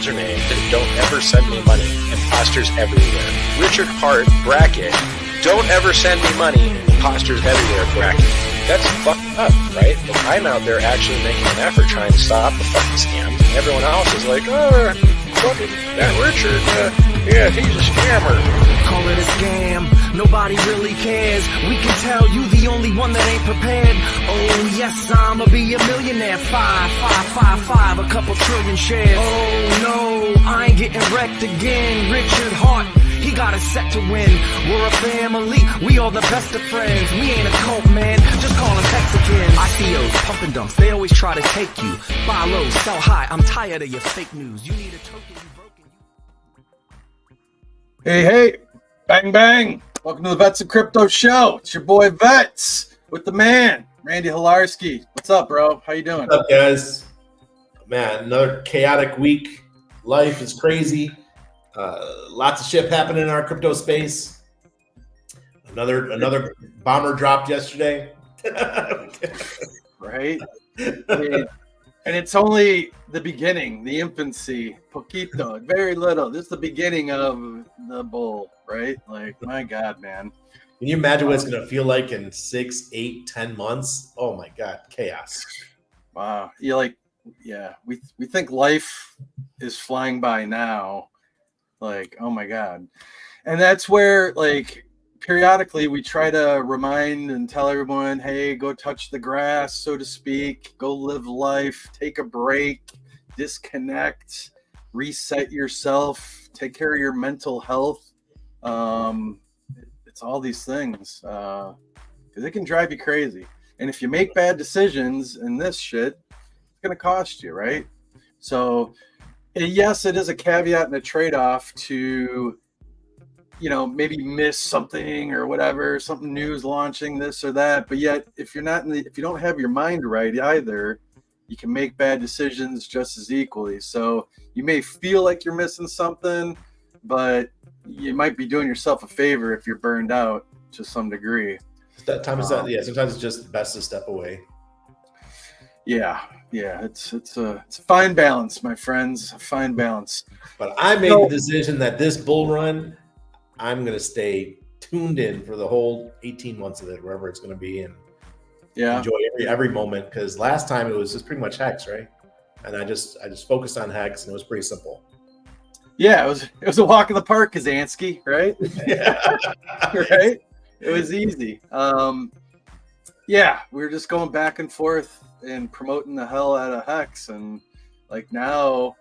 username to don't ever send me money. Imposters everywhere. Richard Hart, bracket, don't ever send me money. Imposters everywhere, bracket. That's fucked up, right? But I'm out there actually making an effort trying to stop the fucking scams. And everyone else is like, oh, fucking that Richard, yeah, he's a scammer. Call it a scam, nobody really cares. We can tell you the only one that ain't prepared. Oh yes, I'ma be a millionaire. 5, a couple trillion shares. Oh no, I ain't getting wrecked again. Richard Hart, he got us set to win. We're a family, we all the best of friends. We ain't a cult, man, just call them Mexicans. ICOs, pump and dumps, they always try to take you. Buy low, sell high, I'm tired of your fake news. You need a token, you broken. Hey, bang, bang. Welcome to the Vets and Crypto Show. It's your boy Vets with the man, Randy Hilarski. What's up, bro? How you doing? What's up, guys? Man, another chaotic week. Life is crazy. Lots of shit happening in our crypto space. Another bomber dropped yesterday. Right? And it's only the beginning, the infancy, poquito, very little. This is the beginning of the bull, right? Like, my God, man. Can you imagine what it's going to feel like in 6, 8, 10 months? Oh my God, chaos. Wow. We think life is flying by now. Like, oh my God. And that's where, like, periodically we try to remind and tell everyone, hey, go touch the grass, so to speak, go live life, take a break, disconnect, reset yourself, take care of your mental health. It's all these things because it can drive you crazy. And if you make bad decisions in this shit, it's going to cost you, right? So yes, it is a caveat and a trade-off to, maybe miss something or whatever, something new is launching, this or that. But yet, if you don't have your mind right either, you can make bad decisions just as equally. So you may feel like you're missing something, but you might be doing yourself a favor if you're burned out to some degree. Sometimes it's just best to step away. Yeah, it's a fine balance, my friends, a fine balance. But I made the decision that this bull run, I'm going to stay tuned in for the whole 18 months of it, wherever it's going to be, and enjoy every moment. Because last time it was just pretty much HEX, right? And I just focused on HEX, and it was pretty simple. Yeah, it was a walk in the park, Kazansky, right? Yeah. Right? It was easy. Yeah, we were just going back and forth and promoting the hell out of HEX, and like now,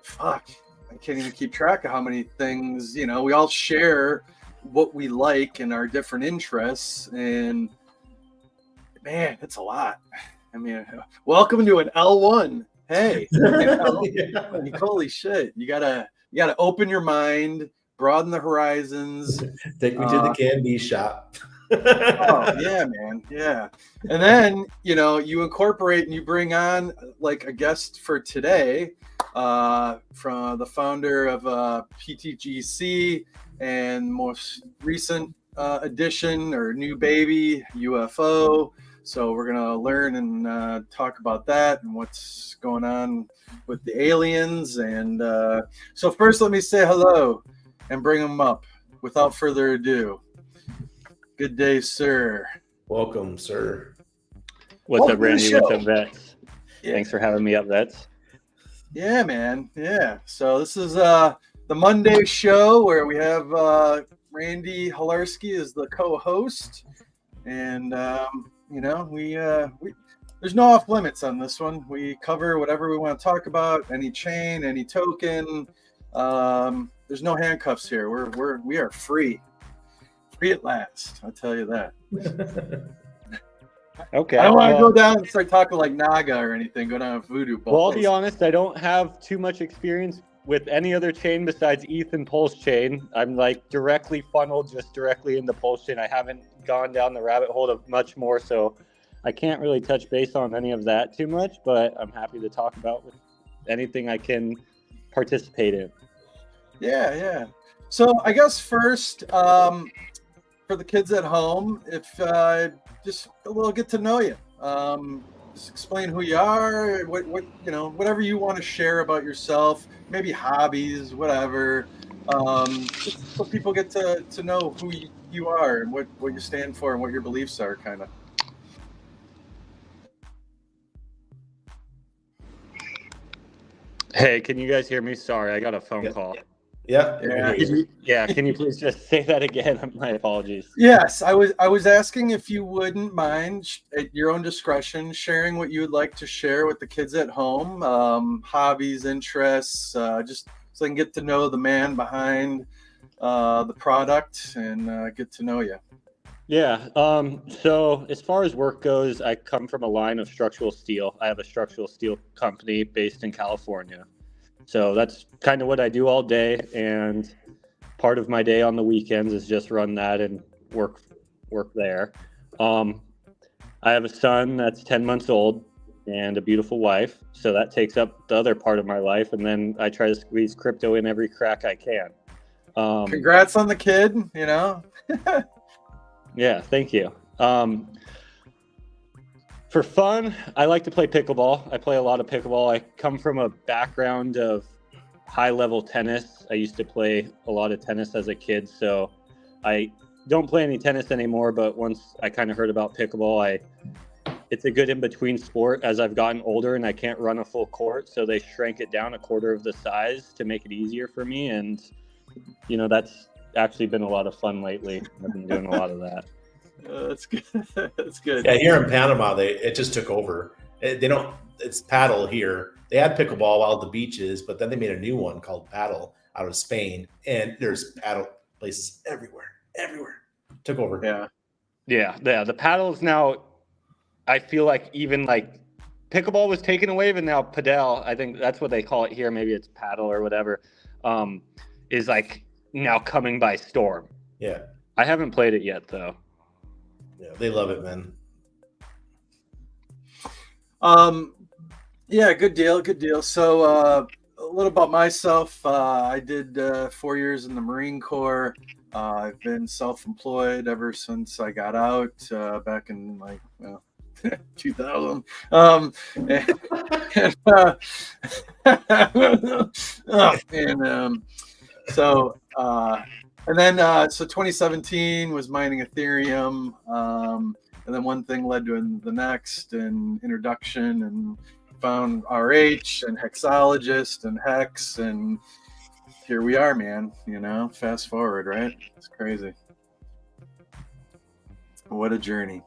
fuck, I can't even keep track of how many things, we all share what we like and our different interests, and man, it's a lot. I mean, welcome to an L1. Hey, holy shit, you gotta open your mind, broaden the horizons. Take me to the candy shop. Oh yeah, man, yeah. And then you incorporate and you bring on like a guest for today, from the founder of PTGC and most recent addition or new baby UFO. So we're gonna learn and talk about that and what's going on with the aliens. And so first, let me say hello and bring them up without further ado. Good day, sir. Welcome, sir. What's up, Randy? What's up, Vets? Yeah. Thanks for having me up, Vets. Yeah, man. Yeah. So this is the Monday show where we have Randy Hilarski as the co-host, and we there's no off limits on this one. We cover whatever we want to talk about, any chain, any token. There's no handcuffs here. We are free. Free at last, I'll tell you that. Okay. I don't want to go down and start talking like Naga or anything, go down a voodoo ball. Well, I'll be honest, I don't have too much experience with any other chain besides ETH and Pulse chain. I'm like directly funneled just directly into Pulse chain. I haven't gone down the rabbit hole of much more, so I can't really touch base on any of that too much, but I'm happy to talk about with anything I can participate in. Yeah. So I guess first, for the kids at home, if just a little get to know you. Just explain who you are, what whatever you want to share about yourself, maybe hobbies, whatever. Just so people get to know who you are and what you stand for and what your beliefs are, kind of. Hey, can you guys hear me? Sorry, I got a phone call. Yeah. Can you please just say that again? My apologies. Yes, I was asking if you wouldn't mind, at your own discretion, sharing what you would like to share with the kids at home, hobbies, interests, just so they can get to know the man behind the product and get to know you. Yeah. So as far as work goes, I come from a line of structural steel. I have a structural steel company based in California. So that's kind of what I do all day. And part of my day on the weekends is just run that and work there. I have a son that's 10 months old and a beautiful wife. So that takes up the other part of my life. And then I try to squeeze crypto in every crack I can. Congrats on the kid, Yeah, thank you. For fun, I like to play pickleball. I play a lot of pickleball. I come from a background of high-level tennis. I used to play a lot of tennis as a kid, so I don't play any tennis anymore, but once I kind of heard about pickleball, it's a good in-between sport as I've gotten older and I can't run a full court, so they shrank it down a quarter of the size to make it easier for me, and that's actually been a lot of fun lately. I've been doing a lot of that. That's good. That's good. Yeah, here in Panama, it just took over. It's paddle here. They had pickleball out at the beaches, but then they made a new one called paddle out of Spain, and there's paddle places everywhere. Took over. Yeah. The paddles now, I feel like even like pickleball was taken away, but now padel, I think that's what they call it here. Maybe it's paddle or whatever, is like now coming by storm. Yeah. I haven't played it yet though. Yeah, they love it, man. Yeah, good deal. So a little about myself. I did 4 years in the Marine Corps. I've been self-employed ever since I got out back in 2000. So 2017 was mining Ethereum, and then one thing led to the next, and introduction, and found RH and hexologist and hex, and here we are, man. Fast forward, right? It's crazy. What a journey.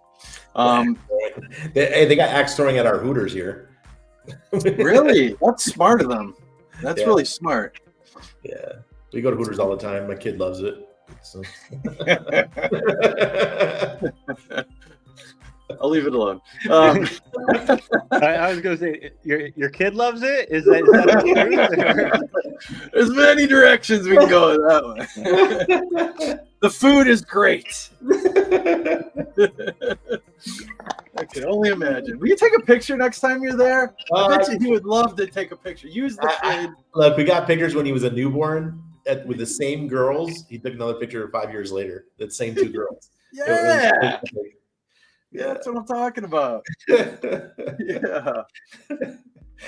They got axe throwing at our Hooters here. Really? That's smart of them. That's really smart. Yeah. We go to Hooters all the time. My kid loves it. So. I'll leave it alone. I was going to say, your kid loves it? Is that the truth? There's many directions we can go with that one. The food is great. I can only imagine. Will you take a picture next time you're there? I bet you he would love to take a picture. Use the kid. Look, we got pictures when he was a newborn with the same girls. He took another picture 5 years later. That same two girls. Yeah. Yeah, that's what I'm talking about. Yeah.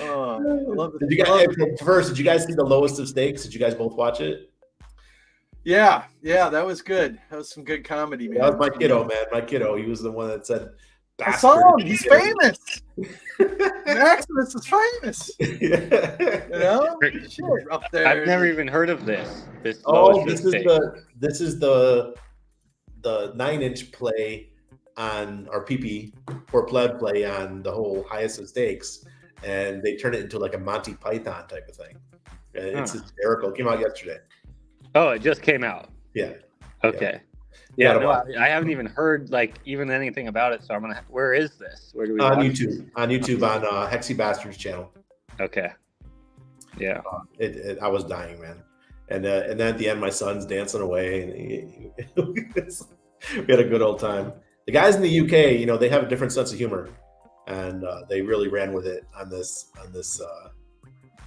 Oh, I love it. Did you guys see The Lowest of Stakes? Did you guys both watch it? Yeah, that was good. That was some good comedy, man. That was my kiddo, man. My kiddo. He was the one that said, I saw him. He's famous. Maximus is famous. Shit, up there. I've never even heard of this. This is the 9-inch play on our PP or pleb play on the whole highest of stakes, and they turn it into like a Monty Python type of thing. It's hysterical. It came out yesterday. Oh, it just came out. Yeah. Okay. Yeah, no, I haven't even heard even anything about it. So I'm gonna. Where is this? Where do we? On YouTube on Hexy Bastards channel. Okay. Yeah. I was dying, man. And then at the end, my son's dancing away, and we had a good old time. The guys in the UK, they have a different sense of humor, and they really ran with it on this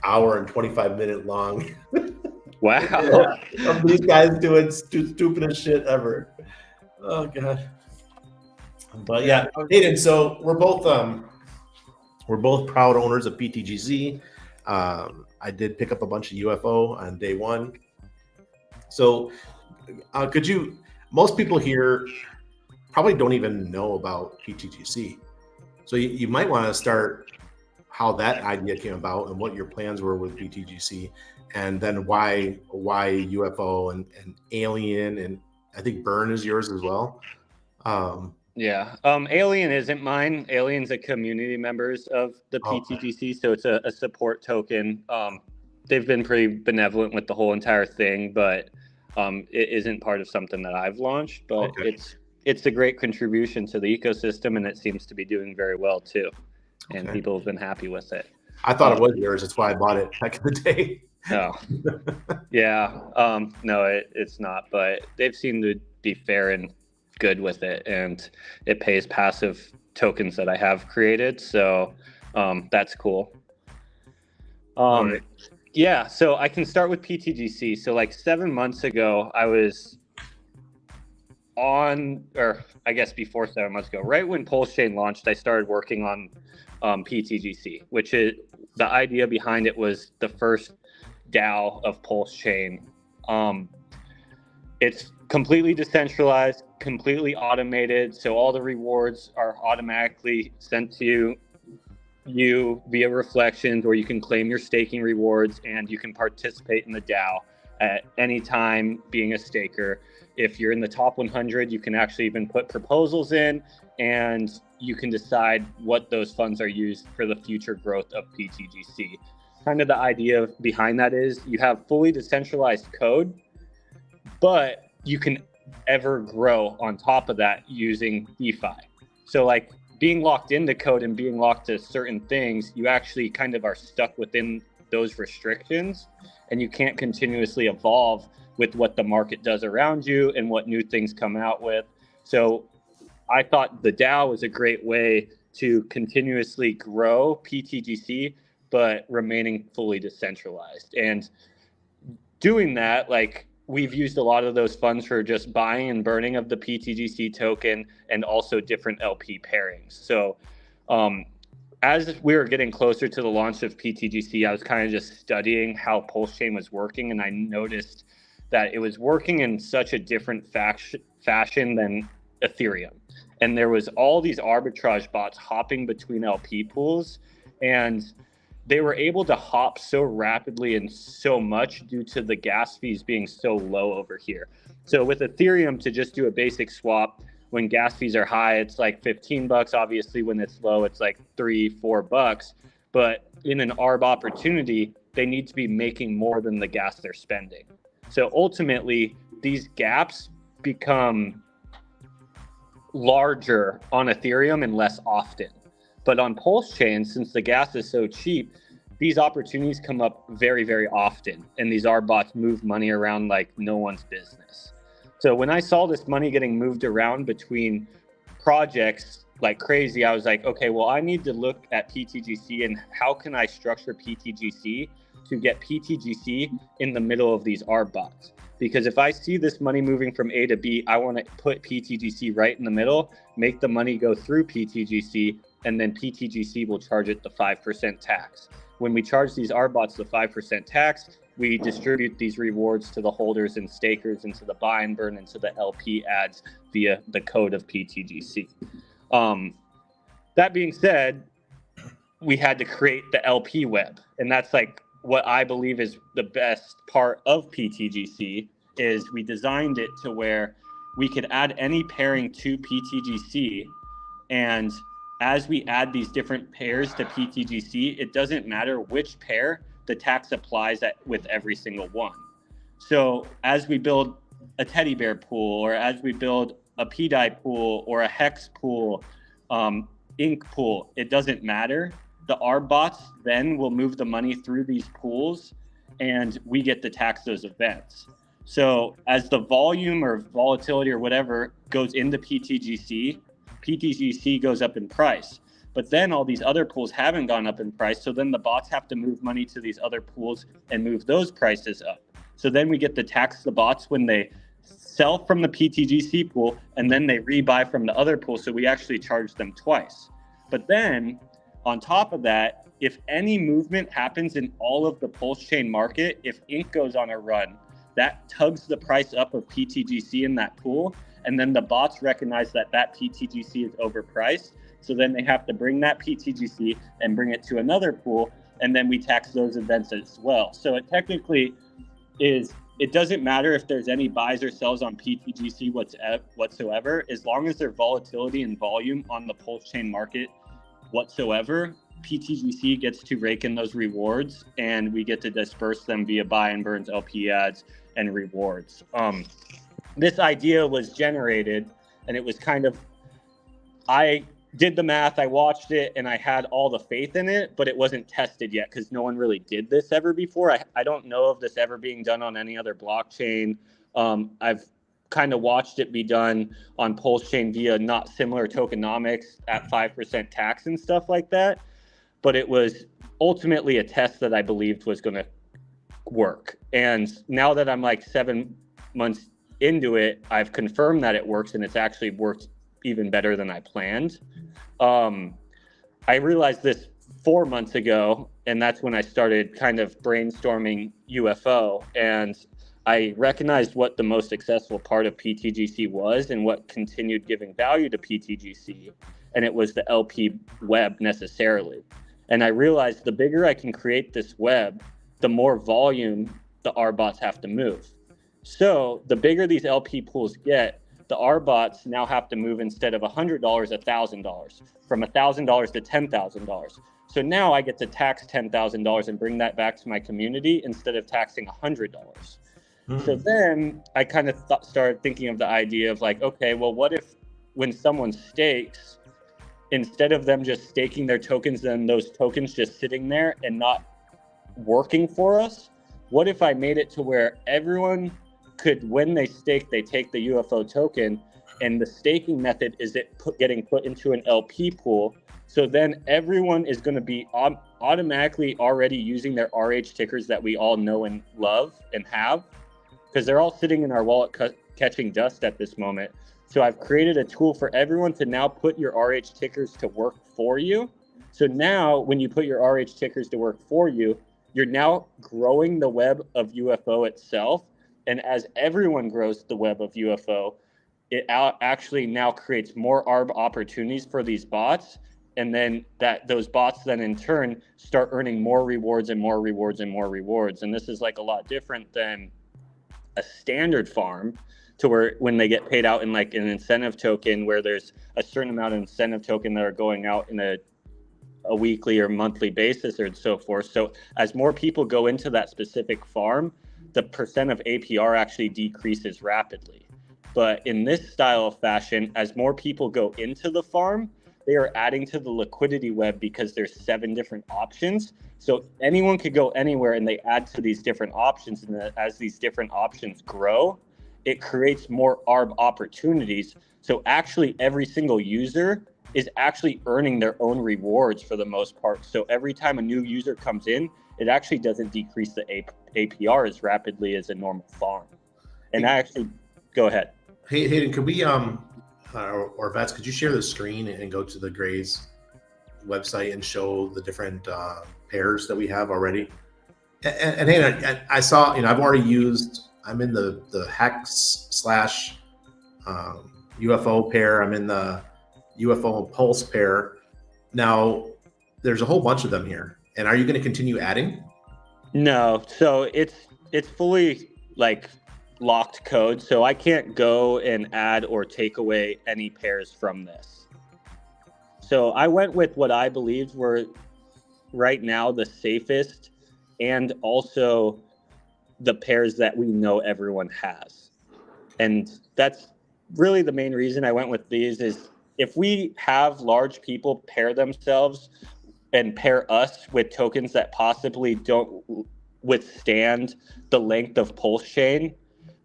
hour and 25-minute long. Wow. Of these guys doing stupidest shit ever. Oh god. But yeah, Hayden. So we're both We're both proud owners of PTGC. I did pick up a bunch of UFO on day one. So most people here probably don't even know about PTGC. So you might want to start how that idea came about and what your plans were with PTGC, and then why UFO and alien, and I think burn is yours as well. Alien isn't mine. Alien's a community members of the PTGC, so it's a support token. They've been pretty benevolent with the whole entire thing, but it isn't part of something that I've launched. But it's a great contribution to the ecosystem, and it seems to be doing very well too. And people have been happy with it. I thought it was yours. That's why I bought it back in the day. No. No, it's not. But they've seemed to be fair and good with it, and it pays passive tokens that I have created. So that's cool. Yeah, so I can start with PTGC. So like 7 months ago, I was or I guess before 7 months ago, right when Pulse Chain launched, I started working on PTGC, which is the idea behind it was the first DAO of Pulse Chain. It's completely decentralized, completely automated, so all the rewards are automatically sent to you via reflections, or you can claim your staking rewards, and you can participate in the DAO at any time being a staker. If you're in the top 100, you can actually even put proposals in, and you can decide what those funds are used for the future growth of PTGC. Kind of the idea behind that is you have fully decentralized code, but you can ever grow on top of that using DeFi. So like being locked into code and being locked to certain things, you actually kind of are stuck within those restrictions, and you can't continuously evolve with what the market does around you and what new things come out with. So I thought the DAO was a great way to continuously grow PTGC, but remaining fully decentralized. And doing that, like, we've used a lot of those funds for just buying and burning of the PTGC token, and also different LP pairings. So as we were getting closer to the launch of PTGC, I was kind of just studying how Pulse Chain was working, and I noticed that it was working in such a different fashion than Ethereum. And there was all these arbitrage bots hopping between LP pools, and they were able to hop so rapidly and so much due to the gas fees being so low over here. So with Ethereum, to just do a basic swap, when gas fees are high, it's like $15. Obviously, when it's low, it's like $3-4. But in an ARB opportunity, they need to be making more than the gas they're spending. So ultimately, these gaps become larger on Ethereum and less often. But on Pulse Chain, since the gas is so cheap, these opportunities come up very, very often. And these ARB bots move money around like no one's business. So when I saw this money getting moved around between projects like crazy, I was like, okay, well, I need to look at PTGC and how can I structure PTGC to get PTGC in the middle of these ARB bots. Because if I see this money moving from A to B, I want to put PTGC right in the middle, make the money go through PTGC, and then PTGC will charge it the 5% tax. When we charge these ARB bots the 5% tax, we distribute these rewards to the holders and stakers, into the buy and burn, into the LP ads via the code of PTGC. That being said, we had to create the LP web, and that's like what I believe is the best part of PTGC. Is we designed it to where we could add any pairing to PTGC, and as we add these different pairs to PTGC, it doesn't matter which pair, the tax applies with every single one. So as we build a teddy bear pool, or as we build a PDI pool, or a HEX pool, ink pool, it doesn't matter. The ARB bots then will move the money through these pools, and we get to tax those events. So as the volume or volatility or whatever goes into PTGC, PTGC goes up in price. But then all these other pools haven't gone up in price. So then the bots have to move money to these other pools and move those prices up. So then we get to tax the bots when they sell from the PTGC pool and then they rebuy from the other pool. So we actually charge them twice. But then On top of that, if any movement happens in all of the pulse chain market, if ink goes on a run, that tugs the price up of PTGC in that pool, and then the bots recognize that that PTGC is overpriced, so then they have to bring that PTGC and bring it to another pool, and then we tax those events as well. So it technically is, it doesn't matter if there's any buys or sells on PTGC whatsoever, as long as there's volatility and volume on the pulse chain market whatsoever, PTGC gets to rake in those rewards, and we get to disperse them via buy and burns, LP ads, and rewards. This idea was generated, and it was kind of, I did the math, I watched it, and I had all the faith in it, but it wasn't tested yet because no one really did this ever before. I don't know of this ever being done on any other blockchain. I've kind of watched it be done on Pulse Chain via not similar tokenomics at 5% tax and stuff like that. But it was ultimately a test that I believed was going to work. And now that I'm like 7 months into it, I've confirmed that it works, and it's actually worked even better than I planned. I realized this 4 months ago, and that's when I started kind of brainstorming UFO. And I recognized what the most successful part of PTGC was and what continued giving value to PTGC. And it was the LP web necessarily. And I realized the bigger I can create this web, the more volume the R bots have to move. So the bigger these LP pools get, the R bots now have to move instead of $100, $1,000, from $1,000 to $10,000. So now I get to tax $10,000 and bring that back to my community instead of taxing $100. So then I kind of started thinking of the idea of like, okay, well, what if when someone stakes, instead of them just staking their tokens and those tokens just sitting there and not working for us, what if I made it to where everyone could, when they stake, they take the UFO token, and the staking method is getting put into an LP pool. So then everyone is going to be automatically already using their RH tickers that we all know and love and have, because they're all sitting in our wallet catching dust at this moment. So I've created a tool for everyone to now put your RH tickers to work for you. So now when you put your RH tickers to work for you, you're now growing the web of UFO itself. And as everyone grows the web of UFO, it actually now creates more ARB opportunities for these bots. And then those bots then in turn start earning more rewards and more rewards and more rewards. And this is like a lot different than a standard farm, to where when they get paid out in like an incentive token, where there's a certain amount of incentive token that are going out in a weekly or monthly basis or so forth. So as more people go into that specific farm, the percent of APR actually decreases rapidly. But in this style of fashion, as more people go into the farm, they are adding to the liquidity web because there's 7 different options. So anyone could go anywhere and they add to these different options. And as these different options grow, it creates more ARB opportunities. So actually every single user is actually earning their own rewards for the most part. So every time a new user comes in, it actually doesn't decrease the APR as rapidly as a normal farm. And I actually, go ahead. Hey, Hayden, could we, or Vets, could you share the screen and go to the Gray's website and show the different pairs that we have already? And Hayden, I saw, I've already used, I'm in the eHEX / UFO pair. I'm in the UFO Pulse pair. Now, there's a whole bunch of them here. And are you going to continue adding? No. So it's fully like locked code. So I can't go and add or take away any pairs from this. So I went with what I believed were right now the safest, and also the pairs that we know everyone has. And that's really the main reason I went with these. Is if we have large people pair themselves and pair us with tokens that possibly don't withstand the length of Pulse Chain,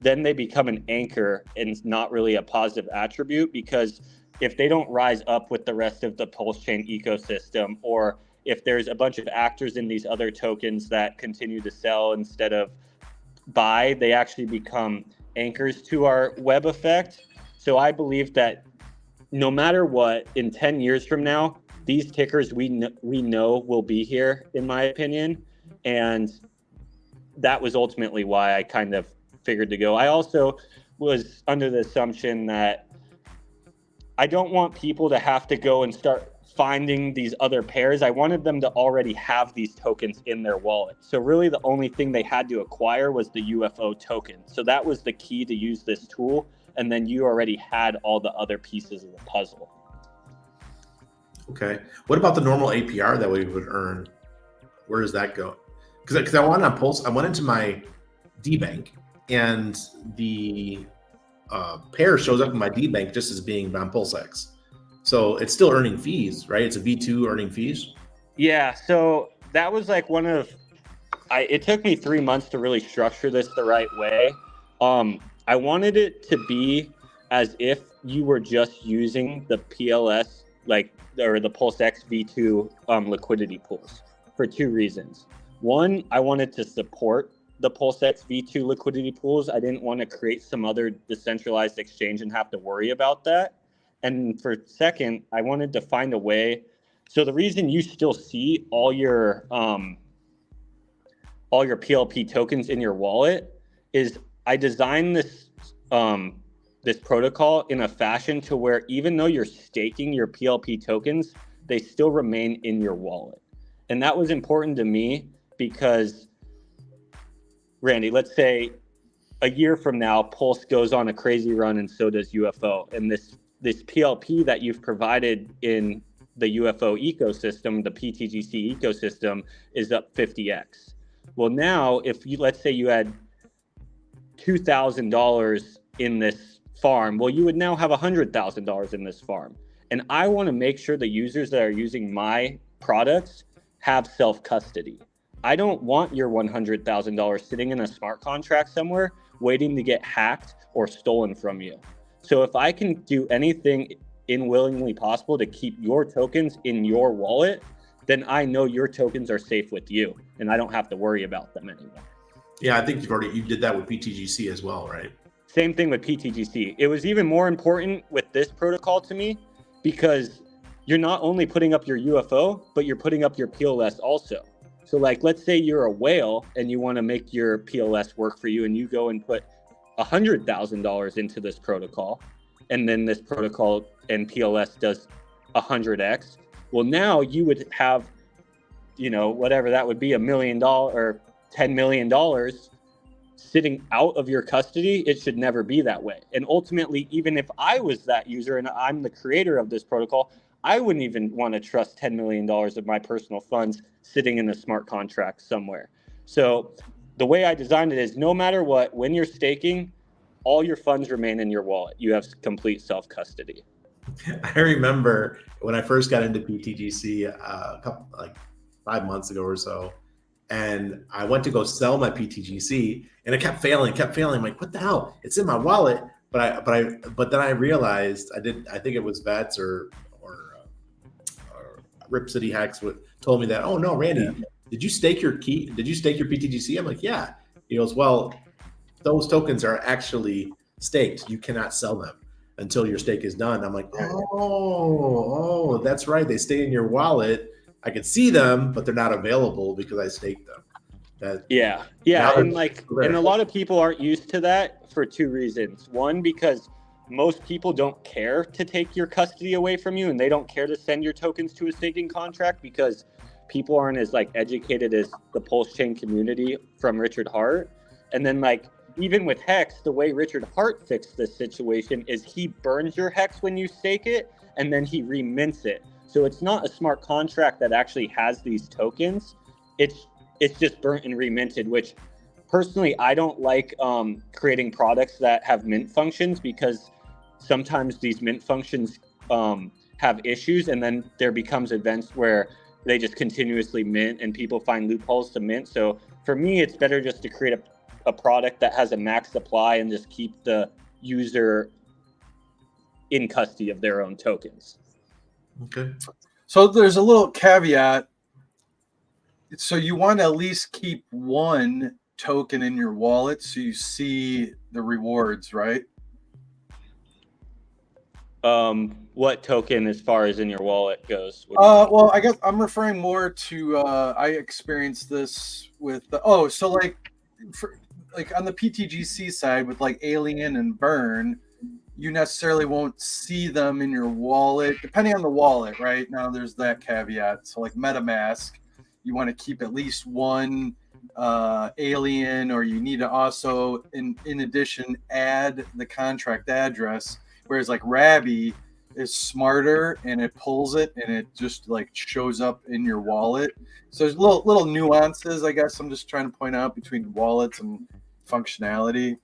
then they become an anchor and not really a positive attribute, because if they don't rise up with the rest of the Pulse Chain ecosystem, or if there's a bunch of actors in these other tokens that continue to sell instead of buy, they actually become anchors to our web effect. So I believe that no matter what, in 10 years from now, these tickers we know will be here, in my opinion, and that was ultimately why I kind of figured to go. I also was under the assumption that I don't want people to have to go and start finding these other pairs. I wanted them to already have these tokens in their wallet. So really the only thing they had to acquire was the UFO token. So that was the key to use this tool. And then you already had all the other pieces of the puzzle. Okay. What about the normal APR that we would earn? Where does that go? Because I went on Pulse, I went into my DBank, and the pair shows up in my DBank just as being on PulseX. So it's still earning fees, right? It's a V2 earning fees. Yeah. So that was like it took me 3 months to really structure this the right way. I wanted it to be as if you were just using the PLS, or the PulseX V2 liquidity pools, for 2 reasons. One, I wanted to support the PulseX V2 liquidity pools. I didn't want to create some other decentralized exchange and have to worry about that. And for second, I wanted to find a way. So the reason you still see all your PLP tokens in your wallet is I designed this protocol in a fashion to where even though you're staking your PLP tokens, they still remain in your wallet. And that was important to me because, Randy, let's say a year from now, Pulse goes on a crazy run and so does UFO. And this PLP that you've provided in the UFO ecosystem, the PTGC ecosystem, is up 50x. Well, now, let's say you had $2,000 in this farm, well, you would now have $100,000 in this farm. And I want to make sure the users that are using my products have self-custody. I don't want your $100,000 sitting in a smart contract somewhere waiting to get hacked or stolen from you. So if I can do anything willingly possible to keep your tokens in your wallet, then I know your tokens are safe with you and I don't have to worry about them anymore. Yeah, I think you did that with PTGC as well, right? Same thing with PTGC. It was even more important with this protocol to me because you're not only putting up your UFO, but you're putting up your PLS also. So let's say you're a whale and you want to make your PLS work for you and you go and put $100,000 into this protocol, and then this protocol and PLS does 100x. Well, now you would have, whatever that would be, $1 million or $10 million sitting out of your custody. It should never be that way. And ultimately, even if I was that user and I'm the creator of this protocol, I wouldn't even want to trust $10 million of my personal funds sitting in a smart contract somewhere. So the way I designed it is no matter what, when you're staking, all your funds remain in your wallet. You have complete self-custody. I remember when I first got into PTGC 5 months ago or so, and I went to go sell my PTGC and it kept failing. I'm like, what the hell? It's in my wallet. But then I realized I think it was VETS or Rip City Hacks told me that, oh no, Randy, did you stake your key? Did you stake your PTGC? I'm like, yeah. He goes, well, those tokens are actually staked. You cannot sell them until your stake is done. I'm like, oh, that's right. They stay in your wallet. I can see them, but they're not available because I staked them. Yeah. And a lot of people aren't used to that for 2 reasons. One, because most people don't care to take your custody away from you, and they don't care to send your tokens to a staking contract because people aren't as educated as the Pulse Chain community from Richard Hart. And then even with HEX, the way Richard Hart fixed this situation is he burns your HEX when you stake it, and then he remints it. So it's not a smart contract that actually has these tokens. It's just burnt and reminted, which personally, I don't like creating products that have mint functions because sometimes these mint functions have issues, and then there becomes events where they just continuously mint and people find loopholes to mint. So for me, it's better just to create a product that has a max supply and just keep the user in custody of their own tokens. Okay. So there's a little caveat. So you want to at least keep one token in your wallet so you see the rewards, right? What token as far as in your wallet goes? Well, I guess I'm referring more to I experienced this with so like on the PTGC side with like Alien and Burn, you necessarily won't see them in your wallet, depending on the wallet, right? Now there's that caveat. So like MetaMask, you want to keep at least one Alien, or you need to also in addition add the contract address. Whereas like Rabby is smarter and it pulls it and it just like shows up in your wallet. So there's little nuances, I guess I'm just trying to point out between wallets and functionality.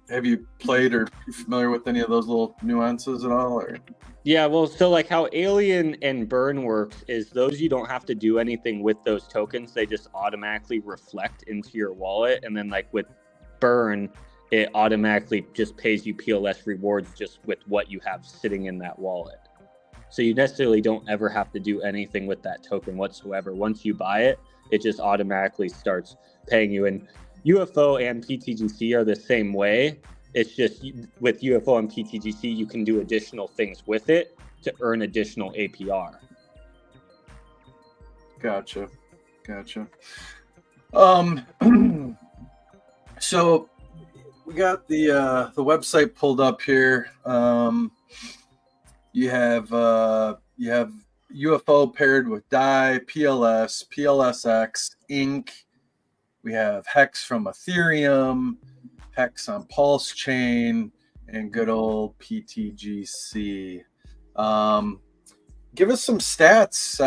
Have you played or you familiar with any of those little nuances at all? Or yeah, well, so like how Alien and Burn works is those you don't have to do anything with those tokens. They just automatically reflect into your wallet. And then like with Burn, it automatically just pays you PLS rewards just with what you have sitting in that wallet. So you necessarily don't ever have to do anything with that token whatsoever. Once you buy it, it just automatically starts paying you. And UFO and PTGC are the same way. It's just with UFO and PTGC, you can do additional things with it to earn additional APR. Gotcha. So we got the website pulled up here. You have UFO paired with DAI, PLS, PLSX, Inc. We have Hex from Ethereum, Hex on Pulse Chain, and good old PTGC. Give us some stats.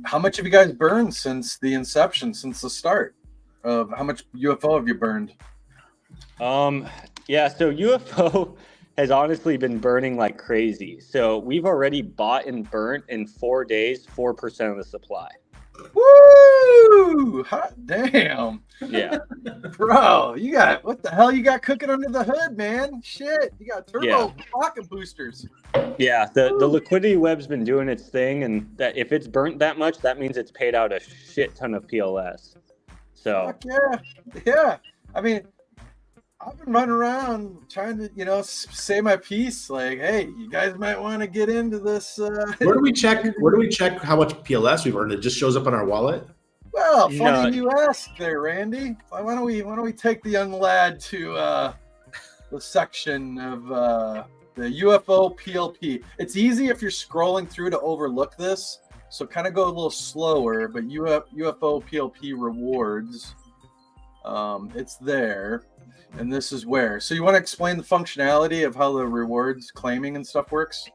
How much have you guys burned since the inception, since the start? Of how much UFO have you burned? Yeah, so UFO has honestly been burning like crazy. So we've already bought and burnt in 4 days 4% of the supply. Woo! Hot damn. Yeah. Bro, you got what the hell you got cooking under the hood, man? Shit, you got turbo rocket boosters. Yeah, the liquidity web's been doing its thing, and that if it's burnt that much, that means it's paid out a shit ton of PLS. So fuck yeah. I mean, I've been running around trying to, say my piece. Like, hey, you guys might want to get into this. Where do we check how much PLS we've earned? It just shows up on our wallet. Well, funny you asked there, Randy. Why don't we take the young lad to the section of the UFO PLP? It's easy if you're scrolling through to overlook this. So kind of go a little slower, but UFO PLP rewards, it's there. And this is where. So you want to explain the functionality of how the rewards claiming and stuff works?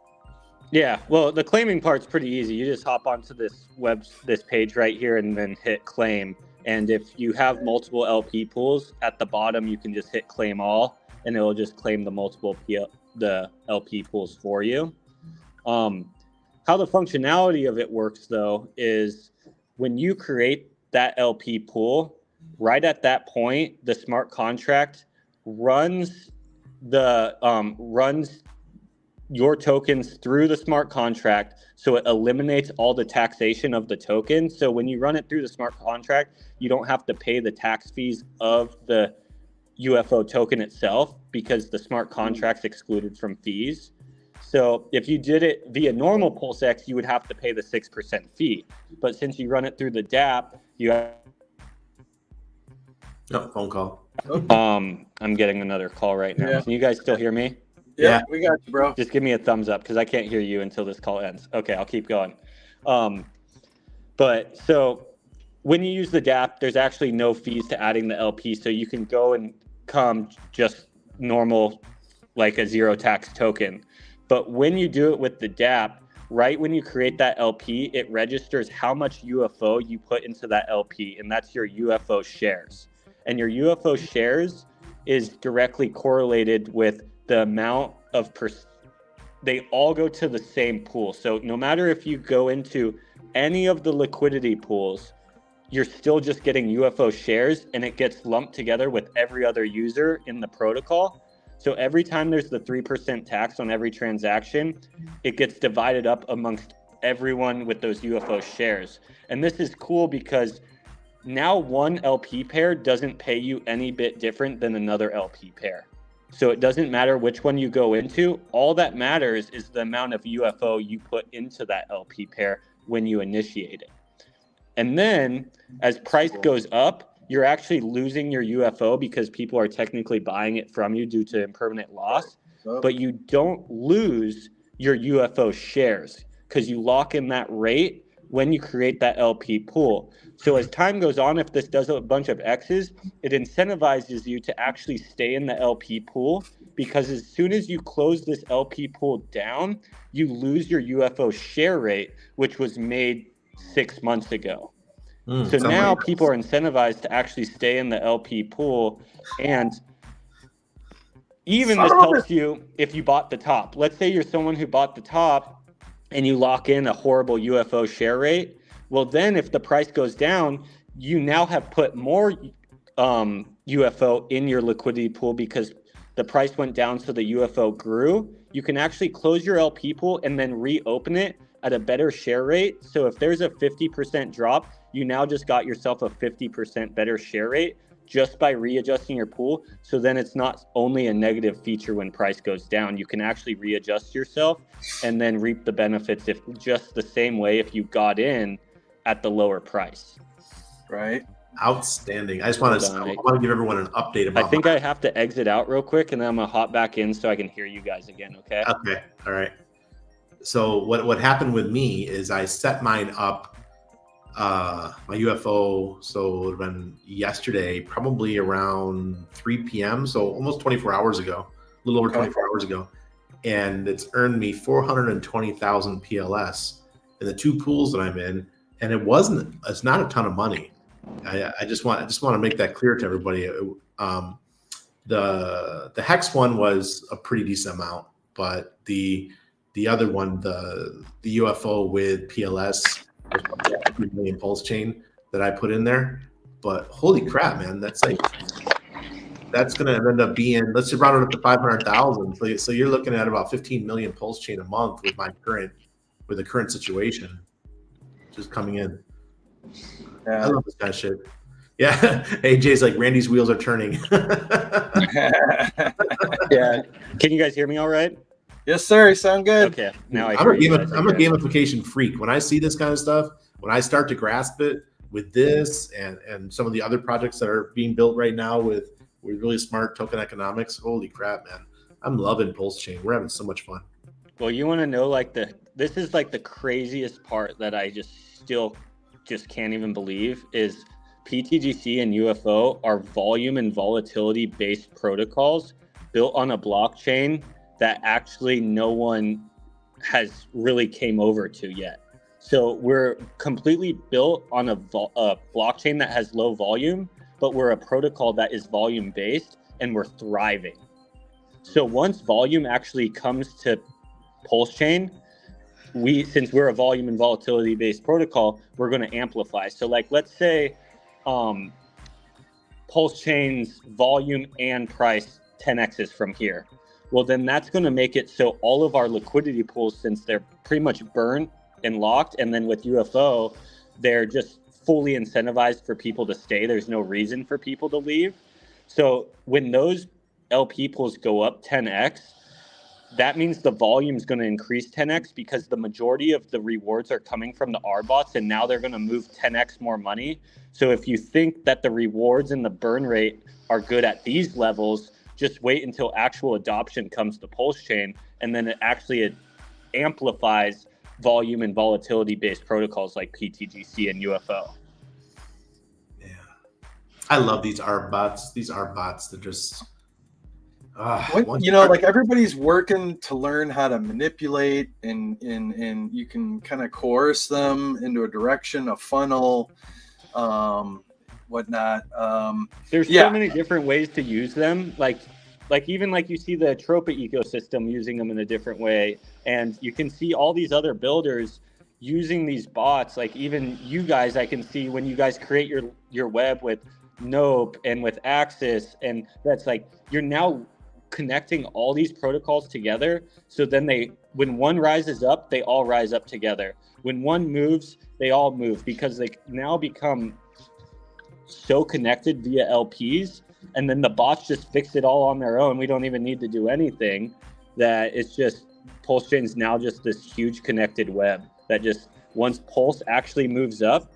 yeah, well, the claiming part's pretty easy. You just hop onto this page right here and then hit claim. And if you have multiple LP pools at the bottom, you can just hit claim all, and it will just claim the LP pools for you. How the functionality of it works, though, is when you create that LP pool, right at that point, the smart contract runs your tokens through the smart contract, so it eliminates all the taxation of the token. So when you run it through the smart contract, you don't have to pay the tax fees of the UFO token itself because the smart contract's excluded from fees. So if you did it via normal PulseX, you would have to pay the 6% fee. But since you run it through the DApp, you have... Oh, phone call. I'm getting another call right now. Yeah. Can you guys still hear me? Yeah, we got you, bro. Just give me a thumbs up because I can't hear you until this call ends. Okay, I'll keep going. But so when you use the DApp, there's actually no fees to adding the LP. So you can go and come just normal, like a zero tax token. But when you do it with the DApp, right when you create that LP, it registers how much UFO you put into that LP, and that's your UFO shares. And your UFO shares is directly correlated with the amount of they all go to the same pool. So no matter if you go into any of the liquidity pools, you're still just getting UFO shares, and it gets lumped together with every other user in the protocol. So every time there's the 3% tax on every transaction, it gets divided up amongst everyone with those UFO shares. And this is cool because now one LP pair doesn't pay you any bit different than another LP pair. So it doesn't matter which one you go into. All that matters is the amount of UFO you put into that LP pair when you initiate it. And then as price goes up, you're actually losing your UFO because people are technically buying it from you due to impermanent loss. But you don't lose your UFO shares because you lock in that rate when you create that LP pool. So as time goes on, if this does a bunch of X's, it incentivizes you to actually stay in the LP pool, because as soon as you close this LP pool down, you lose your UFO share rate, which was made 6 months ago. So now people are incentivized to actually stay in the LP pool. And even this helps you if you bought the top. Let's say you're someone who bought the top and you lock in a horrible UFO share rate. Well, then if the price goes down, you now have put more UFO in your liquidity pool because the price went down, so the UFO grew. You can actually close your LP pool and then reopen it at a better share rate. So if there's a 50% drop, you now just got yourself a 50% better share rate just by readjusting your pool. So then it's not only a negative feature when price goes down, you can actually readjust yourself and then reap the benefits if just the same way if you got in at the lower price. Right. Outstanding. I want to give everyone an update about. I think I have to exit out real quick, and then I'm gonna hop back in so I can hear you guys again. Okay. Okay. All right. So what happened with me is I set mine up, my UFO. So it would have been yesterday, probably around 3 p.m. So almost 24 hours ago, a little over 24 hours ago, and it's earned me 420,000 PLS in the two pools that I'm in, and it's not a ton of money. I just want to make that clear to everybody. The hex one was a pretty decent amount, but the other one, the UFO with PLS, was probably a 3 million pulse chain that I put in there. But holy crap, man, that's gonna end up being, let's just round it up to 500,000. So you're looking at about 15 million pulse chain a month with the current situation, just coming in. Yeah. I love this kind of shit. Yeah. Hey, Jay's like, Randy's wheels are turning. Yeah. Can you guys hear me all right? Yes, sir. You sound good. Okay. Now I'm a gamification freak. When I see this kind of stuff, when I start to grasp it with this and some of the other projects that are being built right now with really smart token economics, holy crap, man. I'm loving Pulse Chain. We're having so much fun. Well, you want to know, this is like the craziest part that I still can't even believe is PTGC and UFO are volume and volatility based protocols built on a blockchain that actually no one has really came over to yet. So we're completely built on a blockchain that has low volume, but we're a protocol that is volume based and we're thriving. So once volume actually comes to Pulse Chain, since we're a volume and volatility based protocol, we're going to amplify. So let's say Pulse Chain's volume and price 10x's from here. Well, then that's going to make it so all of our liquidity pools, since they're pretty much burnt and locked, and then with UFO, they're just fully incentivized for people to stay. There's no reason for people to leave. So when those LP pools go up 10x, that means the volume is going to increase 10x because the majority of the rewards are coming from the R bots, and now they're going to move 10x more money. So if you think that the rewards and the burn rate are good at these levels, just wait until actual adoption comes to Pulse Chain, and then it amplifies volume and volatility based protocols like PTGC and UFO. Yeah, I love these R bots. These R bots, they're just everybody's working to learn how to manipulate and you can kind of coerce them into a direction, a funnel, whatnot. There's so many different ways to use them. Like even you see the Tropa ecosystem using them in a different way, and you can see all these other builders using these bots. Like even you guys, I can see when you guys create your web with Nope and with Axis, and that's you're now connecting all these protocols together. So then when one rises up, they all rise up together. When one moves, they all move because they now become so connected via LPs and then the bots just fix it all on their own. We don't even need to do anything. That it's just Pulse Chain's now just this huge connected web that just once Pulse actually moves up,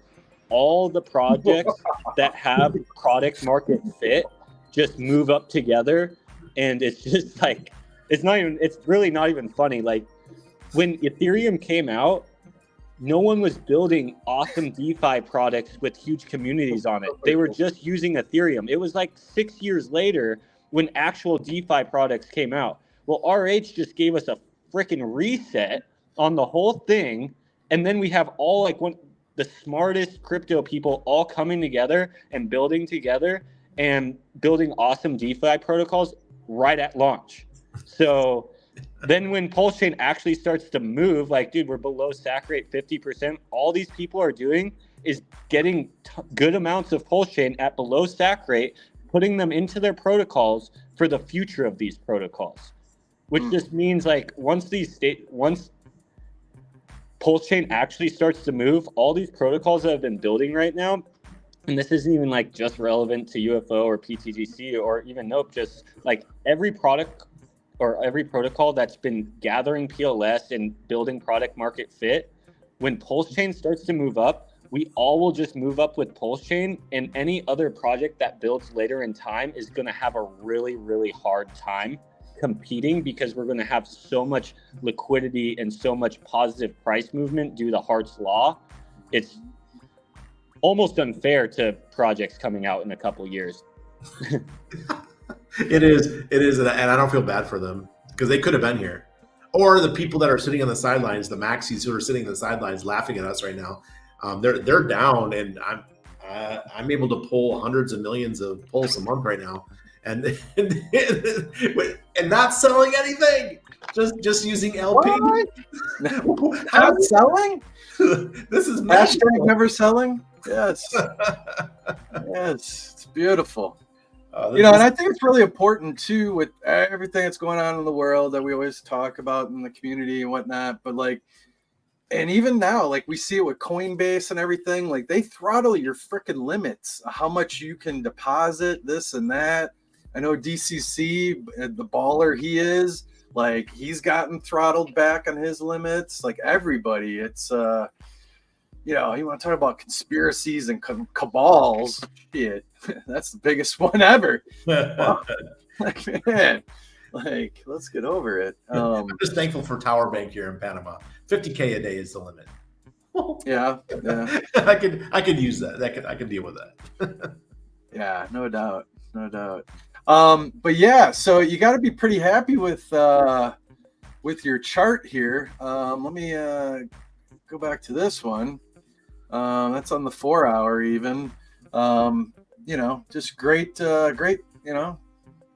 all the projects that have product market fit just move up together, and it's just like it's really not even funny. Like when Ethereum came out, no one was building awesome DeFi products with huge communities on it. They were just using Ethereum. It was like 6 years later when actual DeFi products came out. Well, RH just gave us a freaking reset on the whole thing. And then we have all like the smartest crypto people all coming together and building together and building awesome DeFi protocols right at launch. So then when Pulse Chain actually starts to move, like, dude, we're below stack rate 50%. All these people are doing is getting good amounts of Pulse Chain at below stack rate, putting them into their protocols for the future of these protocols, which just means like once Pulse Chain actually starts to move, all these protocols that have been building right now, and this isn't even like just relevant to UFO or PTGC or even Nope, just like every product or every protocol that's been gathering PLS and building product market fit, when Pulse Chain starts to move up, we all will just move up with Pulse Chain, and any other project that builds later in time is going to have a really, really hard time competing because we're going to have so much liquidity and so much positive price movement due to Hart's Law. It's almost unfair to projects coming out in a couple years. It is, and I don't feel bad for them because they could have been here, or the people that are sitting on the sidelines, the maxis who are sitting on the sidelines laughing at us right now. They're down, and I'm able to pull hundreds of millions of pulls a month right now, and not selling anything, just using LP. Not selling? This is hashtag never selling. Yes, yes, it's beautiful. And I think it's really important too with everything that's going on in the world that we always talk about in the community and whatnot. But like, and even now, like we see it with Coinbase and everything, like they throttle your freaking limits, how much you can deposit, this and that. I know DCC, the baller he is, like he's gotten throttled back on his limits. Like everybody, it's you want to talk about conspiracies and cabals, shit. That's the biggest one ever. Wow. Like, man, like, let's get over it. I'm just thankful for Tower Bank here in Panama. 50K a day is the limit. Yeah. I could use that. I could deal with that. Yeah, no doubt. But yeah, so you got to be pretty happy with your chart here. Let me go back to this one. That's on the 4 hour even. Just great,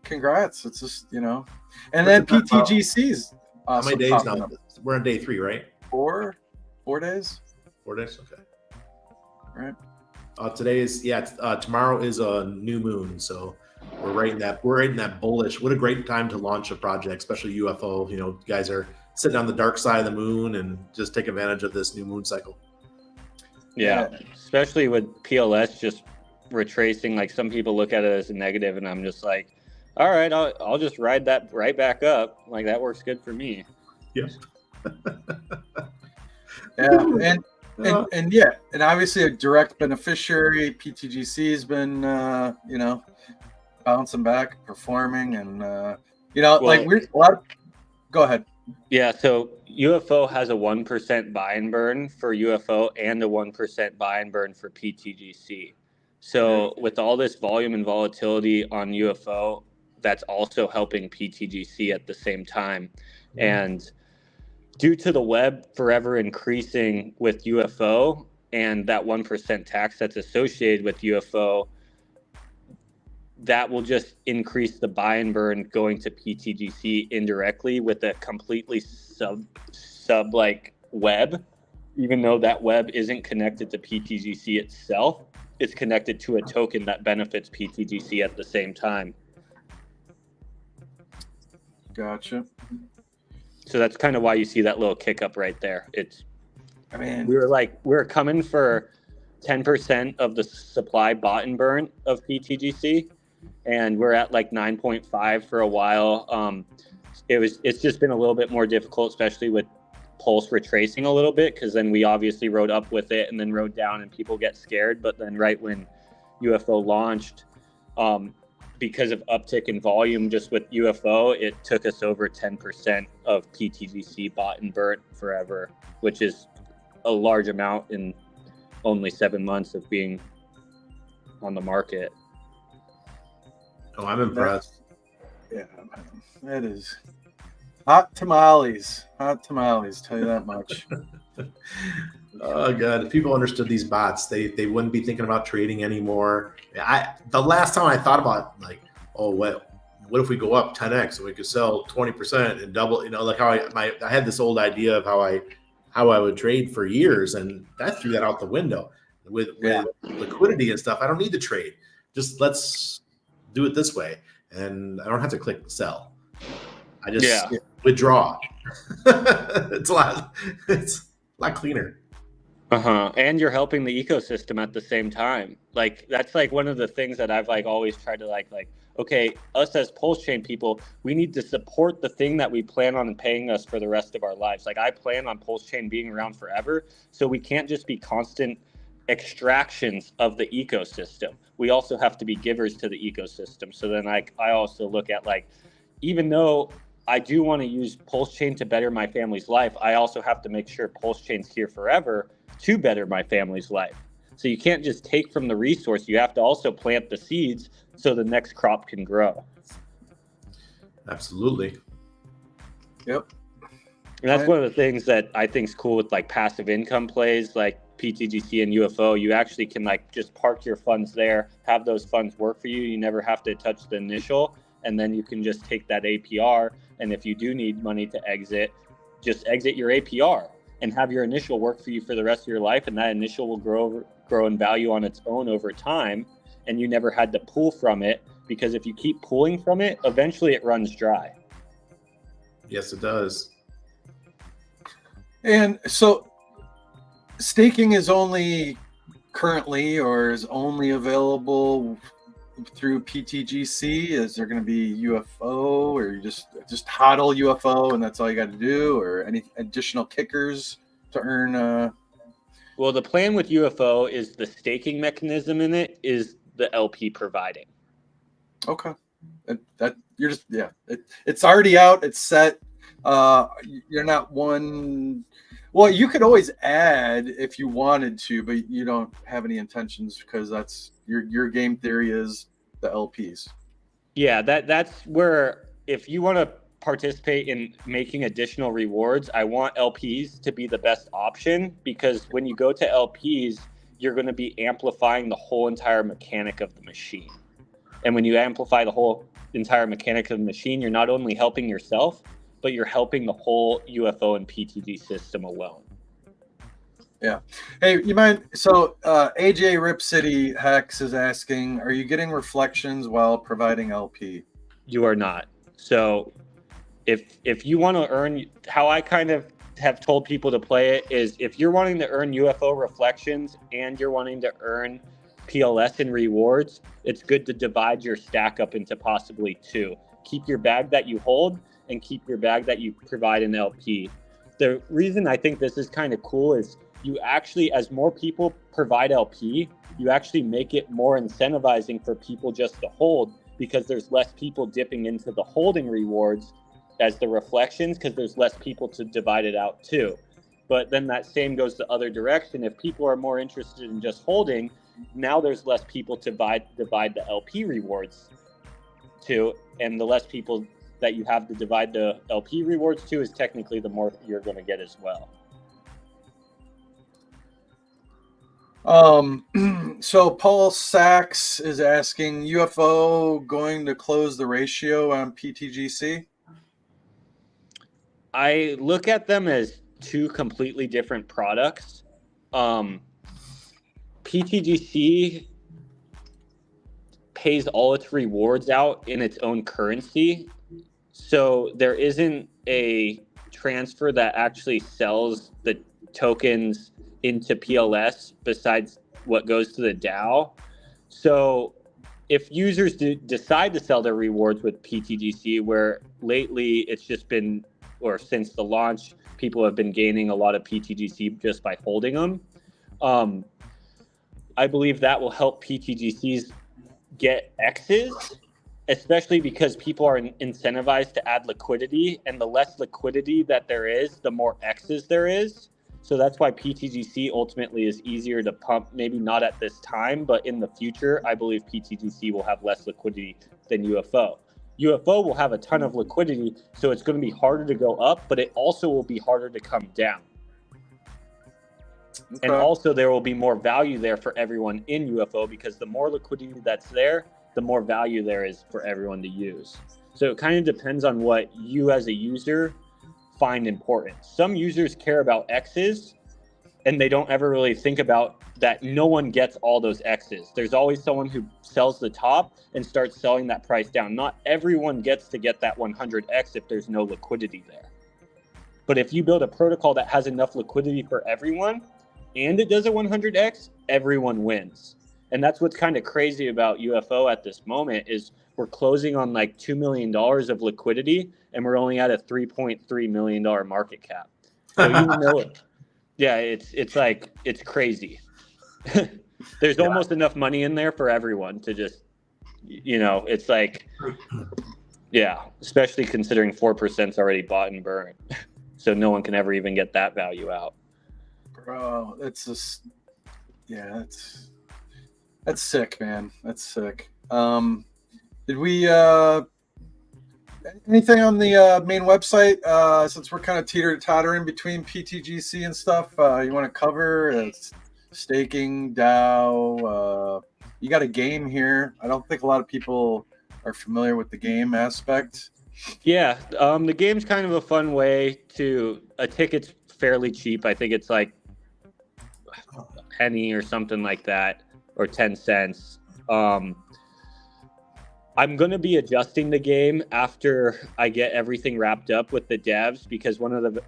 congrats. It's just, and then PTGC's. How many days now? We're on day 3, right? 4 days. 4 days. Okay. Right. Today is tomorrow is a new moon, so we're right in that bullish. What a great time to launch a project, especially UFO. You guys are sitting on the dark side of the moon and just take advantage of this new moon cycle. Yeah, especially with PLS just retracing. Like some people look at it as a negative, and I'm just like, all right, I'll just ride that right back up. Like that works good for me. Yeah. Yeah, and obviously a direct beneficiary. PTGC has been bouncing back, performing, and go ahead. Yeah, so UFO has a 1% buy and burn for UFO and a 1% buy and burn for PTGC. So with all this volume and volatility on UFO, that's also helping PTGC at the same time. And due to the web forever increasing with UFO and that 1% tax that's associated with UFO, that will just increase the buy and burn going to PTGC indirectly with a completely sub like web, even though that web isn't connected to PTGC itself. It's connected to a token that benefits PTGC at the same time. Gotcha. So that's kind of why you see that little kick up right there. We were coming for 10% of the supply bought and burn of PTGC. and we're at like 9.5 for a while. It's just been a little bit more difficult, especially with Pulse retracing a little bit, because then we obviously rode up with it and then rode down and people get scared. But then right when UFO launched, because of uptick in volume just with UFO, it took us over 10% of PTGC bought and burnt forever, which is a large amount in only 7 months of being on the market. Oh, I'm impressed. Yeah, that is hot tamales. Hot tamales, tell you that much. Oh god, if people understood these bots, they wouldn't be thinking about trading anymore. The last time I thought about like, oh, what if we go up 10x and we could sell 20% and double, you know, like how I had this old idea of how I would trade for years, and I threw that out the window with liquidity and stuff. I don't need to trade. Just let's do it this way, and I don't have to click sell. I just withdraw. It's a lot cleaner. And you're helping the ecosystem at the same time. Like that's like one of the things that I've like always tried to like, okay, us as Pulse Chain people, we need to support the thing that we plan on paying us for the rest of our lives. Like I plan on Pulse Chain being around forever, so we can't just be constant extractions of the ecosystem. We also have to be givers to the ecosystem. So then I also look at like, even though I do want to use Pulse Chain to better my family's life, I also have to make sure Pulse Chain's here forever to better my family's life. So you can't just take from the resource, you have to also plant the seeds so the next crop can grow. Absolutely. Yep. And that's one of the things that I think is cool with like passive income plays like PTGC and UFO. You actually can like just park your funds there, have those funds work for you. You never have to touch the initial, and then you can just take that APR. And if you do need money to exit, just exit your APR and have your initial work for you for the rest of your life. And that initial will grow in value on its own over time. And you never had to pull from it, because if you keep pulling from it, eventually it runs dry. Yes, it does. And so staking is only currently, or is only available through PTGC? Is there going to be UFO, or you just hodl UFO and that's all you got to do, or any additional kickers to earn? Well, the plan with UFO is the staking mechanism in it is the LP providing. Okay, that you're just it's already out. It's set. You're not one. Well, you could always add if you wanted to, but you don't have any intentions, because that's your game theory is the LPs. Yeah, that's where if you want to participate in making additional rewards, I want LPs to be the best option, because when you go to LPs, you're going to be amplifying the whole entire mechanic of the machine. And when you amplify the whole entire mechanic of the machine, you're not only helping yourself, but you're helping the whole UFO and PTG system alone. Yeah. Hey, you mind? So AJ Rip City Hex is asking, are you getting reflections while providing LP? You are not. So if you want to earn, how I kind of have told people to play it is, if you're wanting to earn UFO reflections and you're wanting to earn PLS and rewards, it's good to divide your stack up into possibly two. Keep your bag that you hold and keep your bag that you provide in LP. The reason I think this is kind of cool is you actually, as more people provide LP, you actually make it more incentivizing for people just to hold, because there's less people dipping into the holding rewards as the reflections, because there's less people to divide it out to. But then that same goes the other direction. If people are more interested in just holding, now there's less people to divide the LP rewards to, and the less people that you have to divide the LP rewards to is technically the more you're going to get as well. So Paul Sachs is asking, UFO going to close the ratio on PTGC? I look at them as two completely different products. PTGC pays all its rewards out in its own currency. So there isn't a transfer that actually sells the tokens into PLS besides what goes to the DAO. So if users decide to sell their rewards with PTGC, where lately it's just been, or since the launch, people have been gaining a lot of PTGC just by holding them. I believe that will help PTGCs get X's, especially because people are incentivized to add liquidity, and the less liquidity that there is, the more X's there is. So that's why PTGC ultimately is easier to pump, maybe not at this time, but in the future, I believe PTGC will have less liquidity than UFO. UFO will have a ton of liquidity, so it's going to be harder to go up, but it also will be harder to come down. Okay. And also there will be more value there for everyone in UFO, because the more liquidity that's there, the more value there is for everyone to use. So it kind of depends on what you as a user find important. Some users care about X's, and they don't ever really think about that no one gets all those X's. There's always someone who sells the top and starts selling that price down. Not everyone gets to get that 100X if there's no liquidity there. But if you build a protocol that has enough liquidity for everyone, and it does a 100X, everyone wins. And that's what's kind of crazy about UFO at this moment, is we're closing on like $2 million of liquidity, and we're only at a $3.3 million market cap. So even though, yeah, it's like, it's crazy. There's almost enough money in there for everyone to just, it's like, yeah, especially considering 4% is already bought and burned. So no one can ever even get that value out. Bro, that's just, yeah, that's sick, man. That's sick. Did we anything on the main website, since we're kind of teeter-tottering between PTGC and stuff, you want to cover? It's staking, DAO. You got a game here. I don't think a lot of people are familiar with the game aspect. Yeah, the game's kind of a fun way to, a ticket's fairly cheap. I think it's like a penny or something like that, or 10 cents. I'm going to be adjusting the game after I get everything wrapped up with the devs, because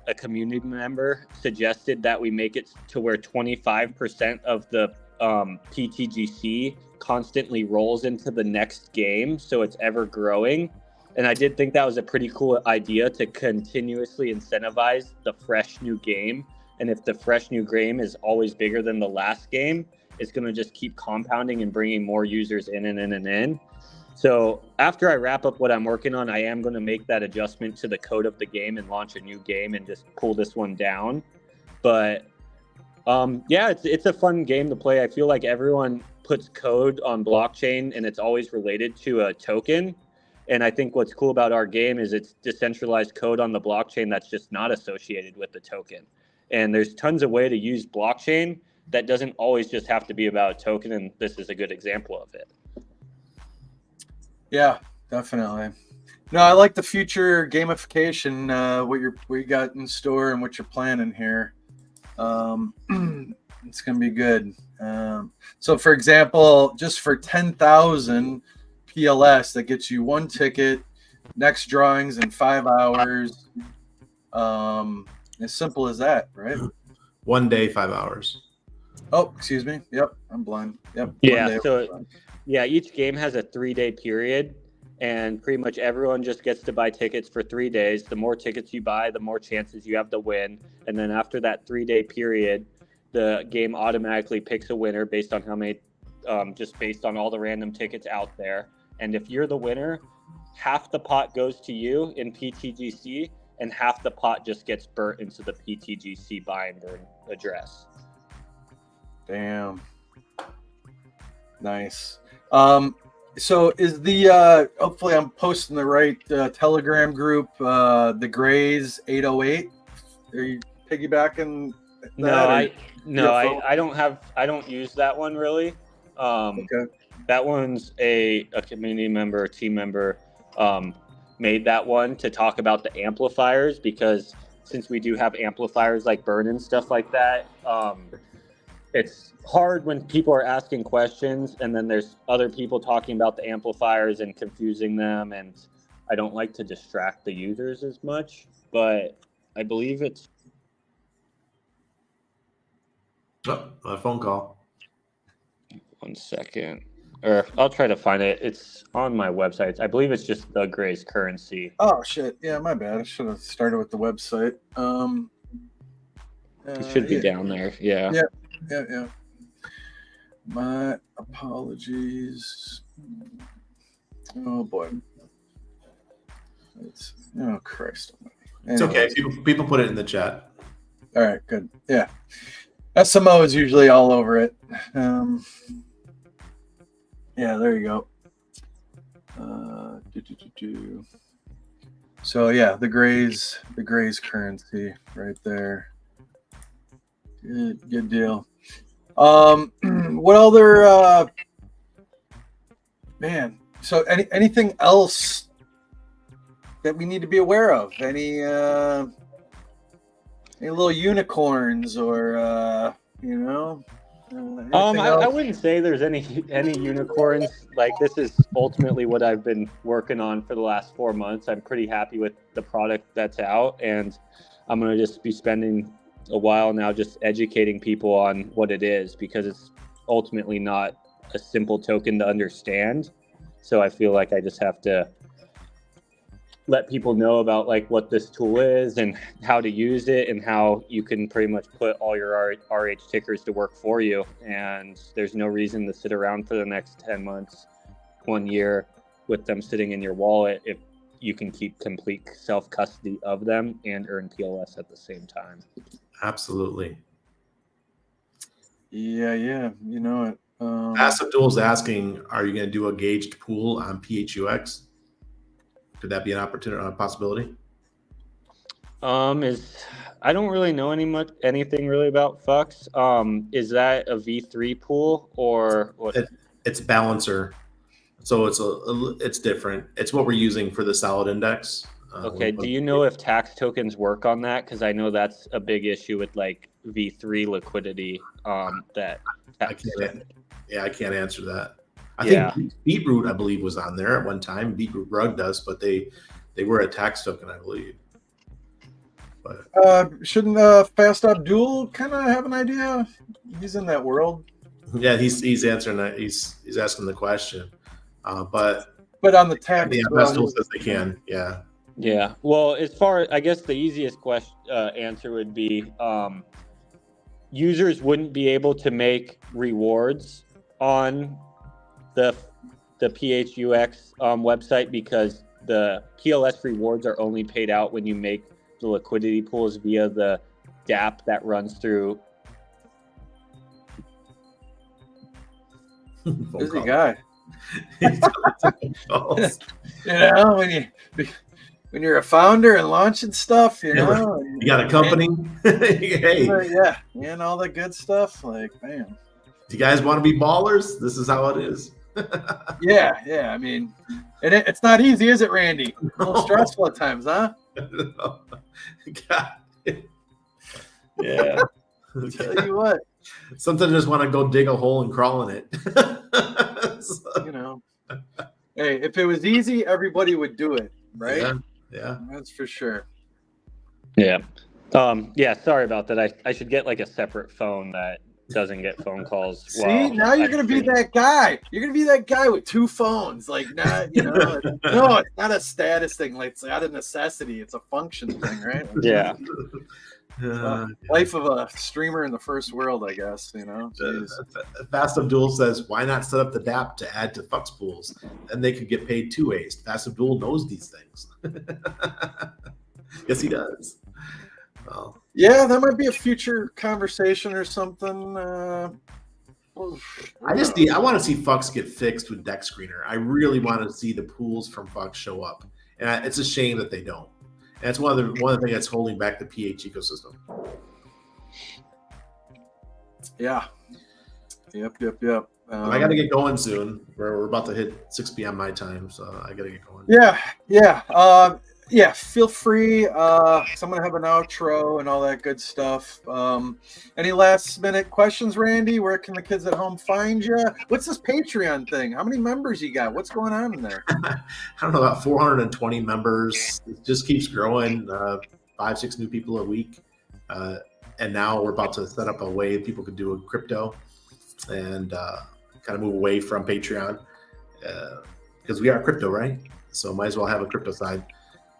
a community member suggested that we make it to where 25% of the PTGC constantly rolls into the next game, so it's ever growing. And I did think that was a pretty cool idea, to continuously incentivize the fresh new game. And if the fresh new game is always bigger than the last game, it's going to just keep compounding and bringing more users in and in and in. So after I wrap up what I'm working on, I am going to make that adjustment to the code of the game and launch a new game and just pull this one down. But yeah, it's a fun game to play. I feel like everyone puts code on blockchain, and it's always related to a token. And I think what's cool about our game is it's decentralized code on the blockchain that's just not associated with the token. And there's tons of way to use blockchain that doesn't always just have to be about a token, and this is a good example of it. Yeah, definitely. No, I like the future gamification, what you got in store and what you're planning here. It's gonna be good. So, for example, just for 10,000 PLS, that gets you one ticket, next drawings in 5 hours. As simple as that, right? 1 day, 5 hours. Oh, excuse me. Yep, I'm blind. Yep. Yeah. So, yeah, each game has a 3-day period, and pretty much everyone just gets to buy tickets for 3 days. The more tickets you buy, the more chances you have to win. And then after that 3-day period, the game automatically picks a winner based on how many, just based on all the random tickets out there. And if you're the winner, half the pot goes to you in PTGC, and half the pot just gets burnt into the PTGC buy and burn address. Damn. Nice. So is the hopefully I'm posting the right Telegram group, the Grays 808? Are you piggybacking that? I don't use that one really. Okay. That one's a community member, a team member made that one to talk about the amplifiers, because since we do have amplifiers like burn and stuff like that, it's hard when people are asking questions and then there's other people talking about the amplifiers and confusing them, and I don't like to distract the users as much, but I believe it's... Oh, a phone call. 1 second. or I'll try to find it. It's on my website. I believe it's just the Gray's currency. Oh shit! Yeah, my bad. I should have started with the website. It should be down there. Yeah. Yeah. My apologies. Oh boy. Oh Christ. It's okay. People put it in the chat. All right, good. Yeah. SMO is usually all over it. Yeah, there you go. So yeah, the Gray's currency right there. Good deal. What other man? So anything else that we need to be aware of? Any little unicorns or you know? I wouldn't say there's any unicorns. Like, this is ultimately what I've been working on for the last 4 months. I'm pretty happy with the product that's out, and I'm gonna just be spending a while now just educating people on what it is, because it's ultimately not a simple token to understand. So I feel like I just have to let people know about like what this tool is and how to use it, and how you can pretty much put all your RH tickers to work for you. And there's no reason to sit around for the next 10 months, 1 year with them sitting in your wallet if you can keep complete self-custody of them and earn PLS at the same time. Absolutely. Yeah, you know it. Abdul's asking, are you going to do a gauged pool on PHUX? Could that be an opportunity, a possibility? I don't really know anything really about Fux. Is that a V3 pool or what? It's balancer, so it's different. It's what we're using for the solid index. Okay. Do you know if tax tokens work on that? Because I know that's a big issue with like V3 liquidity. That I can't answer that. I think Beetroot, I believe, was on there at one time. Beetroot rugged us, but they were a tax token, I believe. But shouldn't Fast Abdul kind of have an idea? He's in that world. Yeah, he's answering that. He's asking the question. But on the tax, Fast Abdul says they can. Yeah. Yeah. Well, as far, I guess the easiest answer would be users wouldn't be able to make rewards on the PHUX website, because the PLS rewards are only paid out when you make the liquidity pools via the DApp that runs through. Busy guy. You know, when you're a founder and launching stuff, you know, you got a company. Hey, yeah, and all that good stuff. Like, man, do you guys want to be ballers? This is how it is. Yeah. I mean, it's not easy, is it, Randy? A little stressful at times, huh? God. Yeah. I'll tell you what. Sometimes I just want to go dig a hole and crawl in it. You know, hey, if it was easy, everybody would do it, right? Yeah. That's for sure. Yeah. Sorry about that. I should get like a separate phone that doesn't get phone calls. See, now you're gonna be that guy. You're gonna be that guy with two phones. Like, not, you know, no, it's not a status thing. Like, it's not a necessity. It's a function thing, right? Yeah. Life of a streamer in the first world, I guess. You know. Fast Abdul says, "Why not set up the DApp to add to Fux pools, and they could get paid 2 ways." Fast Abdul knows these things. Yes, he does. Well, yeah, that might be a future conversation or something. I want to see Fux get fixed with Deck Screener. I really want to see the pools from Fux show up, and it's a shame that they don't. And that's one of the things that's holding back the PH ecosystem. Yeah. Yep. I got to get going soon. We're about to hit 6 p.m. my time, so I got to get going. Yeah. Feel free. So I'm gonna have an outro and all that good stuff. Any last minute questions, Randy? Where can the kids at home find you? What's this Patreon thing? How many members you got? What's going on in there? I don't know, about 420 members. It just keeps growing. 5-6 new people a week, and now we're about to set up a way people could do a crypto and kind of move away from Patreon because we are crypto, right? So might as well have a crypto side.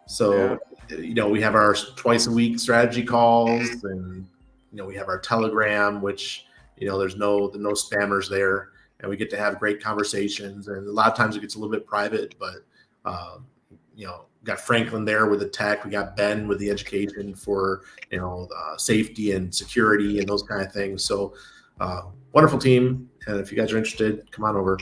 So, we have our twice a week strategy calls, and, we have our Telegram, which, there's no spammers there, and we get to have great conversations. And a lot of times it gets a little bit private, but, got Franklin there with the tech. We got Ben with the education for, safety and security and those kind of things. So, wonderful team. And if you guys are interested, come on over.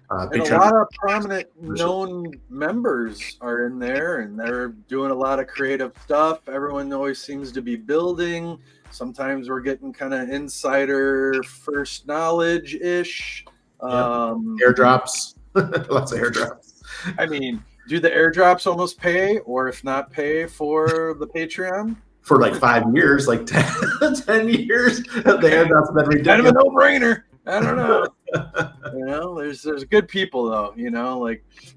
And a lot of prominent known members are in there, and they're doing a lot of creative stuff. Everyone always seems to be building. Sometimes we're getting kind of insider first knowledge-ish. Airdrops. Lots of airdrops. I mean, do the airdrops almost pay, or if not pay, for the Patreon? For like 5 years, like 10 years, the airdrops have been ridiculous. Kind of a no-brainer. I don't know. There's good people though, and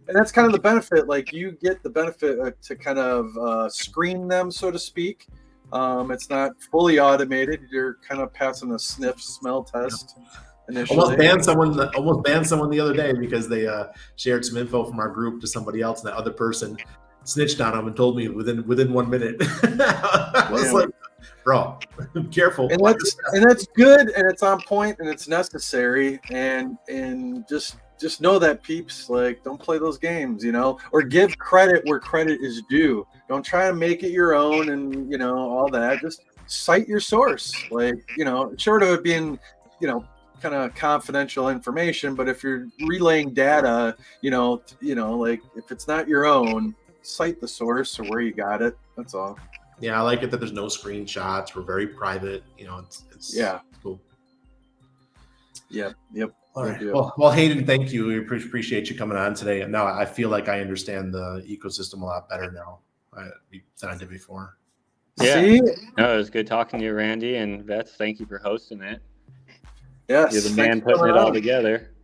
that's kind of the benefit. Like, you get the benefit to kind of screen them, so to speak. It's not fully automated. You're kind of passing a sniff smell test initially. Almost banned someone the other day because they shared some info from our group to somebody else, and that other person snitched on them and told me within 1 minute. I was like, bro, careful. And that's good, and it's on point, and it's necessary, and just know that, peeps. Like, don't play those games, or give credit where credit is due. Don't try to make it your own, and all that. Just cite your source, short of it being, kind of confidential information. But if you're relaying data, like, if it's not your own, cite the source or where you got it. That's all. Yeah, I like it that there's no screenshots. We're very private. It's cool. Yep. All right. Well, Hayden, thank you. We appreciate you coming on today. And now I feel like I understand the ecosystem a lot better now than I did before. Yeah. See? No, it was good talking to you, Randy, and Vets. Thank you for hosting it. Yes. You're the man putting it all together.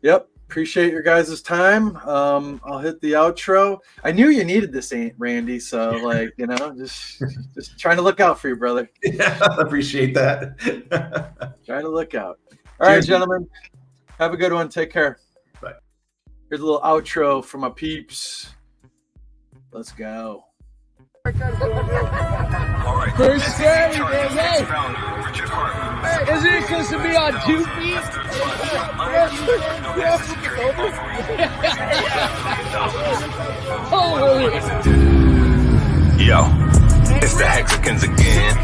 Yep. Appreciate your guys' time. I'll hit the outro. I knew you needed this, Randy. So, just trying to look out for you, brother. Yeah, appreciate that. Trying to look out. All right, gentlemen. Have a good one. Take care. Bye. Here's a little outro for my peeps. Let's go. Pretty scary, man. Hey, isn't it because to be on 2 feet? Holy. Yo, it's the Hexicans again.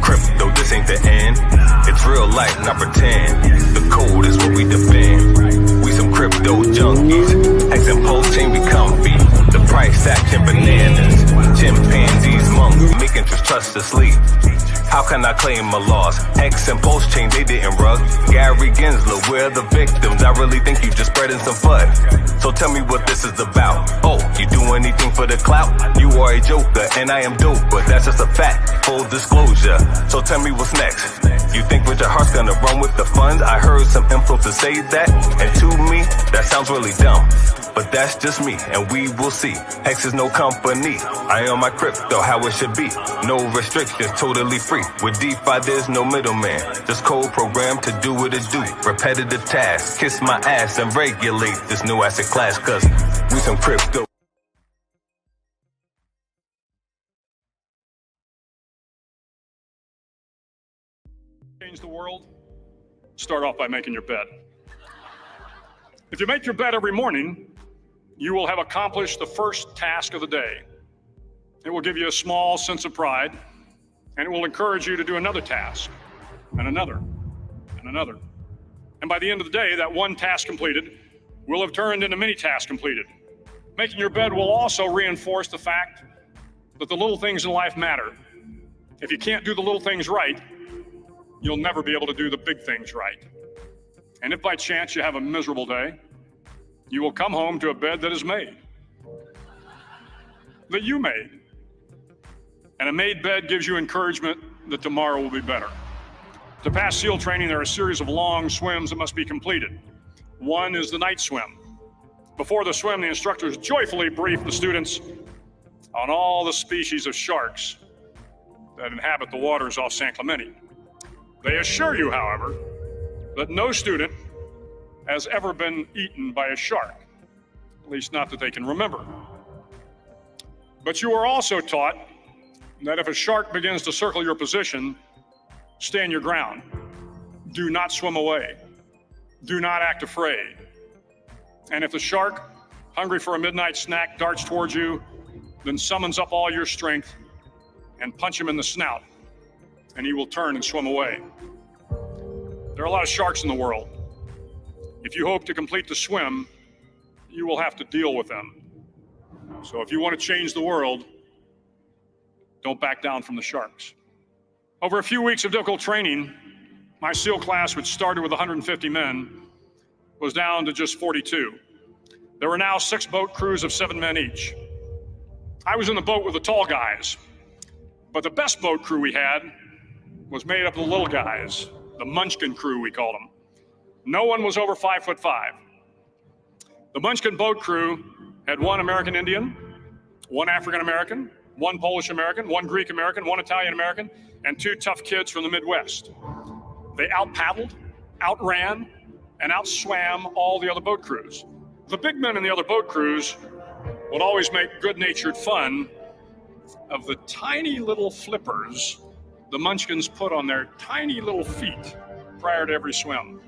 Crypto, this ain't the end. It's real life, not pretend. The code is what we defend. We some crypto junkies. Hex and pulse chain be comfy. The price action bananas. Chimpanzees, monks, making trust asleep. How can I claim a loss? Hex and pulse chain, they didn't rug. Gary Gensler, we're the victims. I really think you just spreading some FUD. So tell me what this is about. Oh, you do anything for the clout? You are a joker, and I am dope, but that's just a fact. Full disclosure. So tell me what's next. You think with your heart's gonna run with the funds? I heard some influencers say that, and to me, that sounds really dumb. But that's just me, and we will see. Hex is no company. I own my crypto, how it should be. No restrictions, totally free. With DeFi, there's no middleman. Just code program to do what it do. Repetitive tasks, kiss my ass and regulate this new asset class, cause we some crypto. Change the world, start off by making your bed. If you make your bed every morning, you will have accomplished the first task of the day. It will give you a small sense of pride, and it will encourage you to do another task, and another, and another. And by the end of the day, that one task completed will have turned into many tasks completed. Making your bed will also reinforce the fact that the little things in life matter. If you can't do the little things right, you'll never be able to do the big things right. And if by chance you have a miserable day, you will come home to a bed that is made, that you made. And a made bed gives you encouragement that tomorrow will be better. To pass SEAL training, there are a series of long swims that must be completed. One is the night swim. Before the swim, the instructors joyfully brief the students on all the species of sharks that inhabit the waters off San Clemente. They assure you, however, that no student has ever been eaten by a shark, at least not that they can remember. But you are also taught that if a shark begins to circle your position, stand your ground. Do not swim away. Do not act afraid. And if the shark, hungry for a midnight snack, darts towards you, then summons up all your strength and punch him in the snout, and he will turn and swim away. There are a lot of sharks in the world. If you hope to complete the swim, you will have to deal with them. So if you want to change the world, don't back down from the sharks. Over a few weeks of difficult training, my SEAL class, which started with 150 men, was down to just 42. There were now 6 boat crews of 7 men each. I was in the boat with the tall guys, but the best boat crew we had was made up of the little guys, the Munchkin crew, we called them. No one was over 5'5". The Munchkin boat crew had 1 American Indian, 1 African American, 1 Polish American, 1 Greek American, 1 Italian American, and 2 tough kids from the Midwest. They out-paddled, outran, and outswam all the other boat crews. The big men in the other boat crews would always make good-natured fun of the tiny little flippers the Munchkins put on their tiny little feet prior to every swim.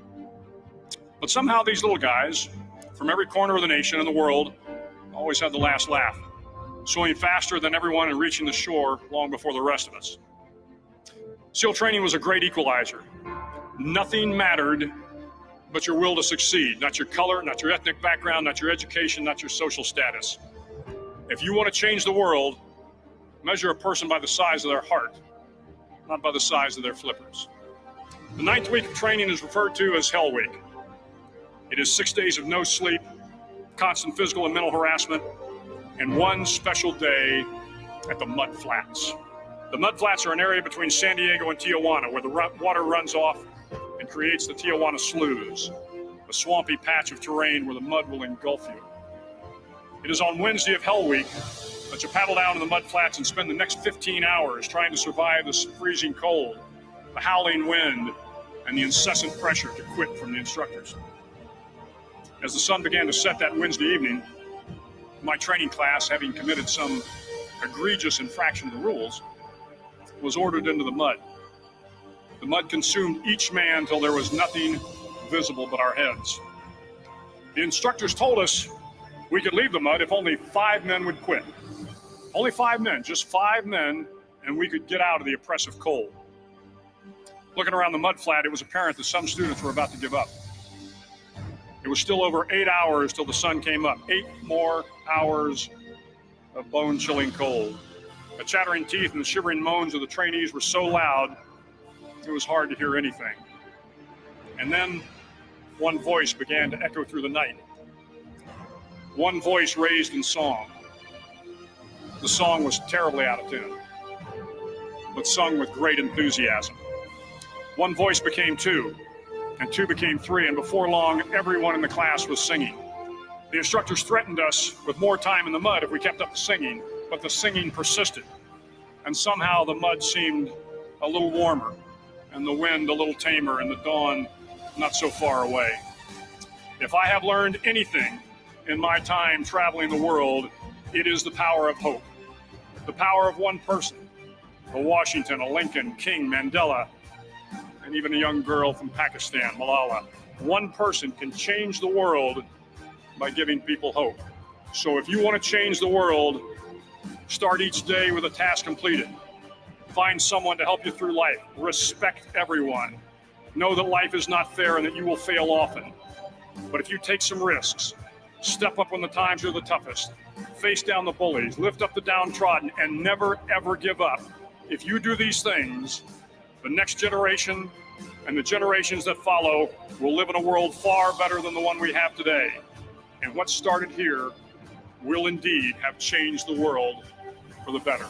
But somehow these little guys from every corner of the nation and the world always had the last laugh, swimming faster than everyone and reaching the shore long before the rest of us. SEAL training was a great equalizer. Nothing mattered but your will to succeed, not your color, not your ethnic background, not your education, not your social status. If you want to change the world, measure a person by the size of their heart, not by the size of their flippers. The 9th week of training is referred to as Hell Week. It is 6 days of no sleep, constant physical and mental harassment, and 1 special day at the Mud Flats. The Mud Flats are an area between San Diego and Tijuana where the water runs off and creates the Tijuana Sloughs, a swampy patch of terrain where the mud will engulf you. It is on Wednesday of Hell Week that you paddle down to the Mud Flats and spend the next 15 hours trying to survive the freezing cold, the howling wind, and the incessant pressure to quit from the instructors. As the sun began to set that Wednesday evening, my training class, having committed some egregious infraction of the rules, was ordered into the mud. The mud consumed each man till there was nothing visible but our heads. The instructors told us we could leave the mud if only 5 men would quit. Only 5 men, just 5 men, and we could get out of the oppressive cold. Looking around the mud flat, it was apparent that some students were about to give up. It was still over 8 hours till the sun came up. 8 more hours of bone-chilling cold. The chattering teeth and the shivering moans of the trainees were so loud, it was hard to hear anything. And then one voice began to echo through the night. One voice raised in song. The song was terribly out of tune, but sung with great enthusiasm. One voice became 2, and 2 became 3, and before long, everyone in the class was singing. The instructors threatened us with more time in the mud if we kept up the singing, but the singing persisted. And somehow the mud seemed a little warmer, and the wind a little tamer, and the dawn not so far away. If I have learned anything in my time traveling the world, it is the power of hope. The power of one person, a Washington, a Lincoln, King, Mandela, and even a young girl from Pakistan, Malala. One person can change the world by giving people hope. So if you want to change the world, start each day with a task completed. Find someone to help you through life. Respect everyone. Know that life is not fair and that you will fail often. But if you take some risks, step up when the times are the toughest, face down the bullies, lift up the downtrodden, and never, ever give up. If you do these things, the next generation and the generations that follow will live in a world far better than the one we have today. And what started here will indeed have changed the world for the better.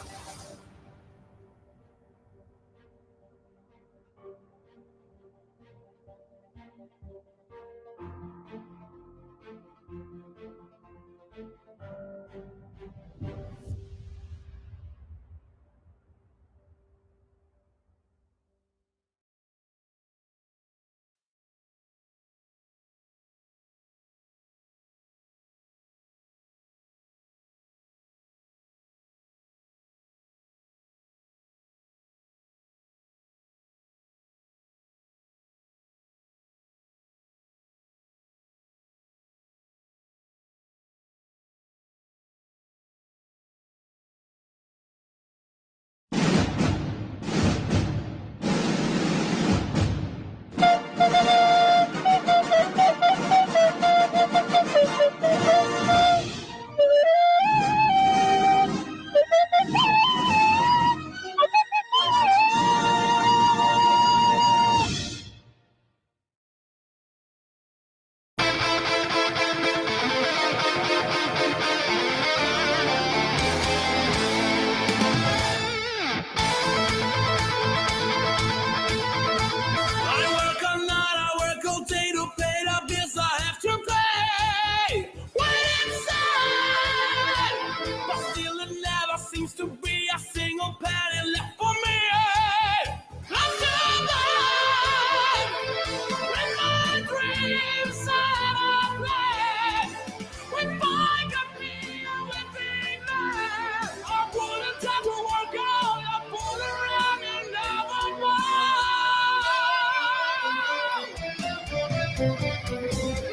time will work out. I pull around and never mind.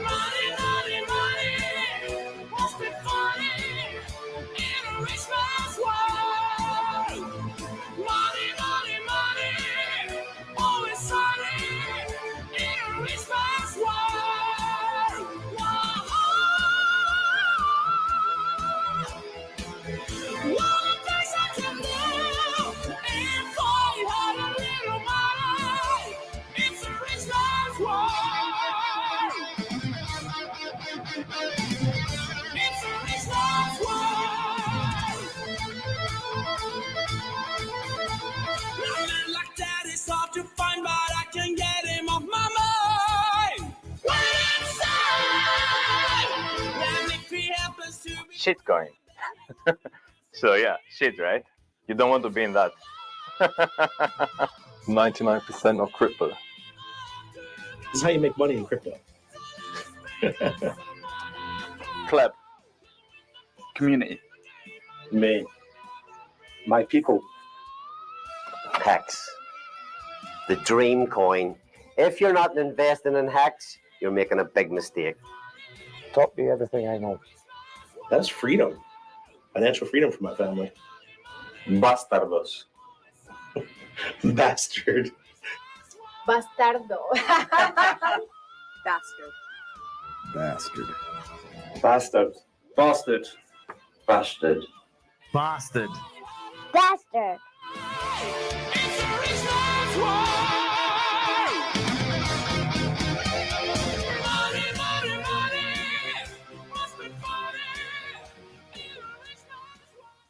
Money, money, money, must be funny in a rich man's world. Money, money, money, always sunny in a rich man's world. What a place I can live if I had a little money. It's a rich man's world. It's a rich man's world. A man like that is hard to find, but I can get him off my mind. When inside, and if he happens to be Shitcoin. So yeah, shit, right? You don't want to be in that. 99% of crypto. This is how you make money in crypto. Clap. Community. Me. My people. HEX, the dream coin. If you're not investing in HEX, you're making a big mistake. Taught me everything I know. That's freedom. Financial freedom for my family. Bastardos. Bastard. Bastardo. Bastard. Bastard. Bastard. Bastard. Bastard. Bastard. Bastard. it's a rich man's world. Money, money, money, must be funny in a rich man's world.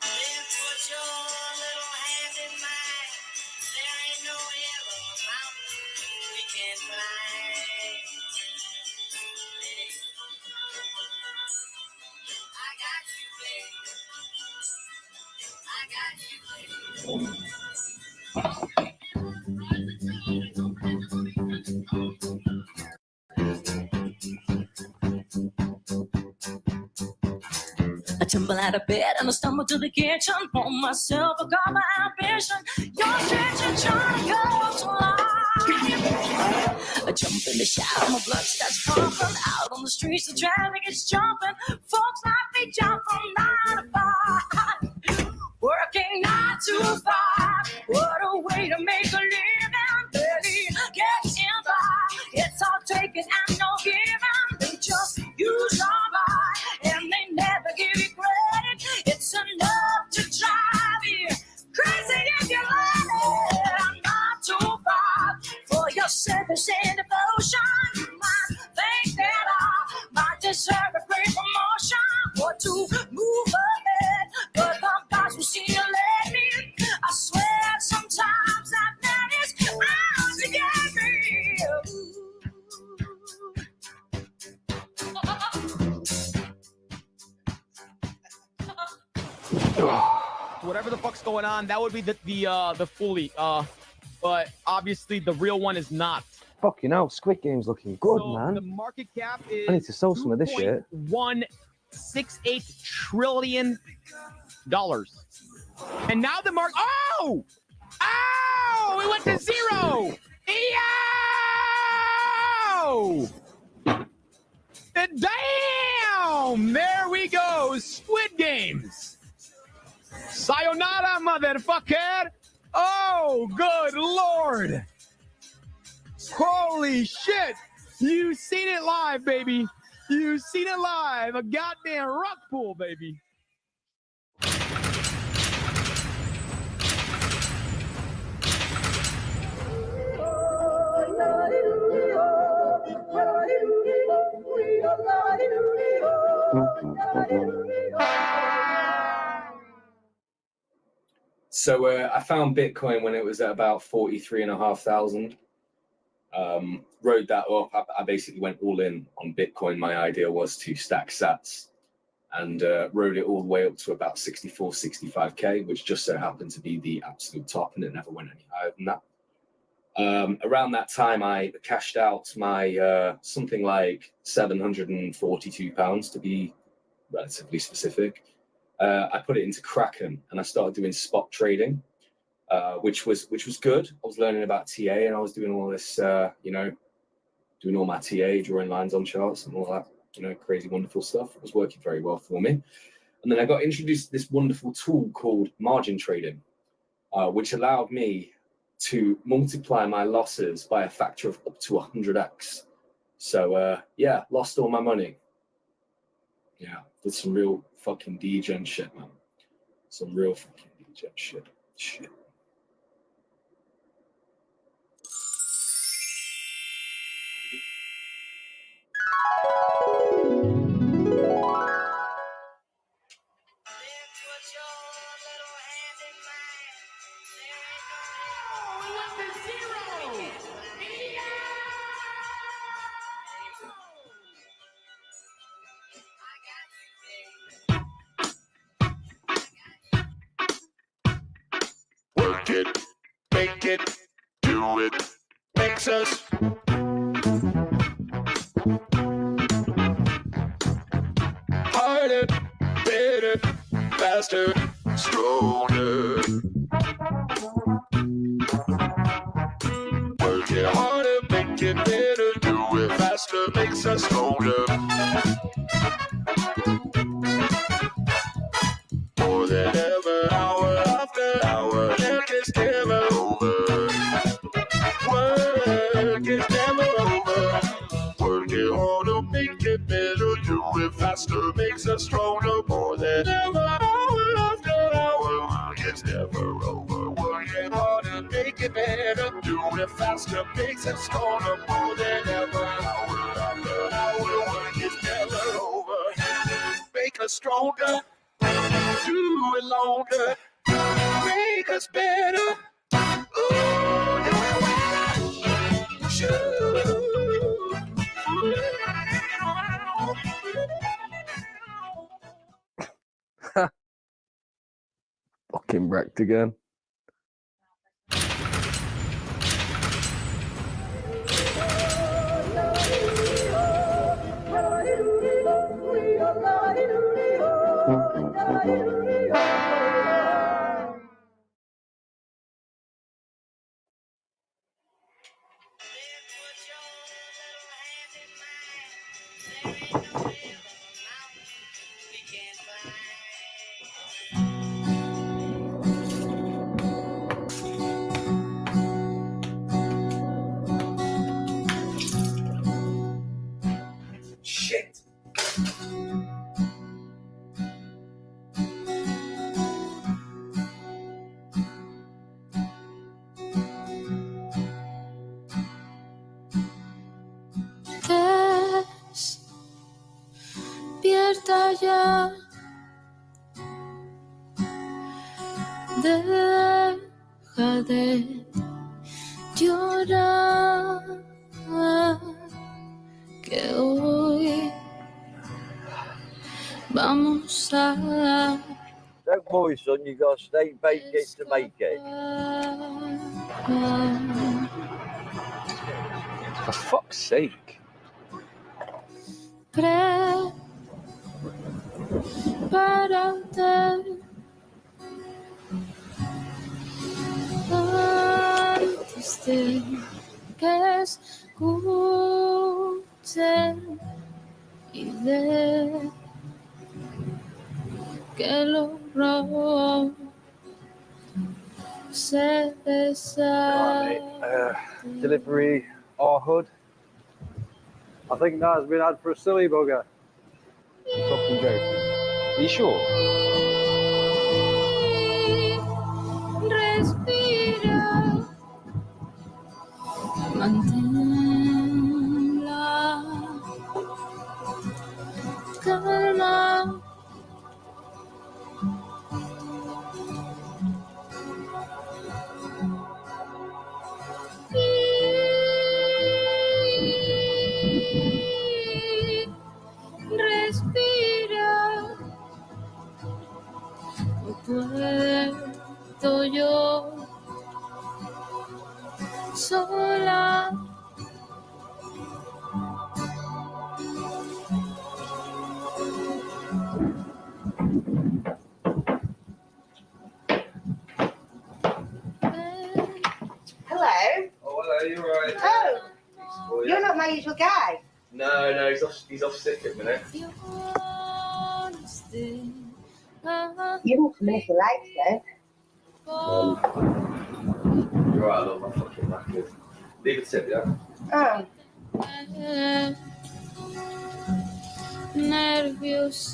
Put your little hand in mine. There ain't no hill or mountain we can't climb. I got you, baby. I got you, baby. I tumble out of bed and I stumble to the kitchen. Pour myself a cup of ambition. Your kitchen trying comes alive. I jump in the shower, my blood starts pumping. Out on the streets, the traffic is jumping. Folks like me jump from 9 to 5. Working 9 to 5. What a way to make a living. Barely getting by. It's all taken and no giving. They just use our buy and they never give you credit. It's enough to drive you crazy if you let it. I'm not too far for your service and devotion. You might think that I might deserve a great promotion or to move ahead, but the gods will see you let me. I swear sometimes that man is out to get me. Whatever the fuck's going on, that would be the fully. But obviously the real one is not. Fucking hell, Squid Game's looking good, So man. the market cap is I need to sell some of this shit. $1.68 trillion. And now the market. Oh! Oh! It went to zero! Yo! Damn! There we go. Squid Games. Sayonara, motherfucker. Oh, good Lord. Holy shit. You seen it live, baby. You seen it live. A goddamn rock pool, baby. So I found Bitcoin when it was at about 43,500. Rode that up. I basically went all in on Bitcoin. My idea was to stack sats and rode it all the way up to about 64, 65K, which just so happened to be the absolute top, and it never went any higher than that. Around that time, I cashed out my something like £742 to be relatively specific. I put it into Kraken and I started doing spot trading, which was good. I was learning about TA and I was doing all this, doing all my TA, drawing lines on charts and all that, crazy, wonderful stuff. It was working very well for me. And then I got introduced to this wonderful tool called margin trading, which allowed me to multiply my losses by a factor of up to 100x. So, lost all my money. Yeah, did some real fucking degen shit, man. Some real fucking degen shit. Work it, make it, do it, makes us. Harder, better, faster, stronger. Work it harder, make it better, do it faster, makes us stronger. More than ever, hour after hour, work is never over. Work is never over. Work it harder, make it better, do it faster, makes us stronger. More than ever, hour after hour, work is never over. Work it harder, make it better, do it faster, makes us stronger. More than ever, hour after hour, work is never over. Make us stronger. Do it longer, make us better. Ooh, do it well. Sure. Fucking wrecked again. Shit. Despierta ya, deja de llorar, que hoy vamos a Don't worry, son, you got to stay baked to make it. For fuck's sake. Prepárate antes de que escuchen y de que el horror se desate. Delivery or hood. I think that has been had for a silly bugger. Fucking joking. Are you sure? Respira, mantén la calma. Respira, Hello. Oh, hello, you alright? Oh, you're not my usual guy. No, he's off sick at the minute. You can come in if you like, though. You're right, I love my fucking record. Leave it sit, yeah? Oh. Nerviosismo.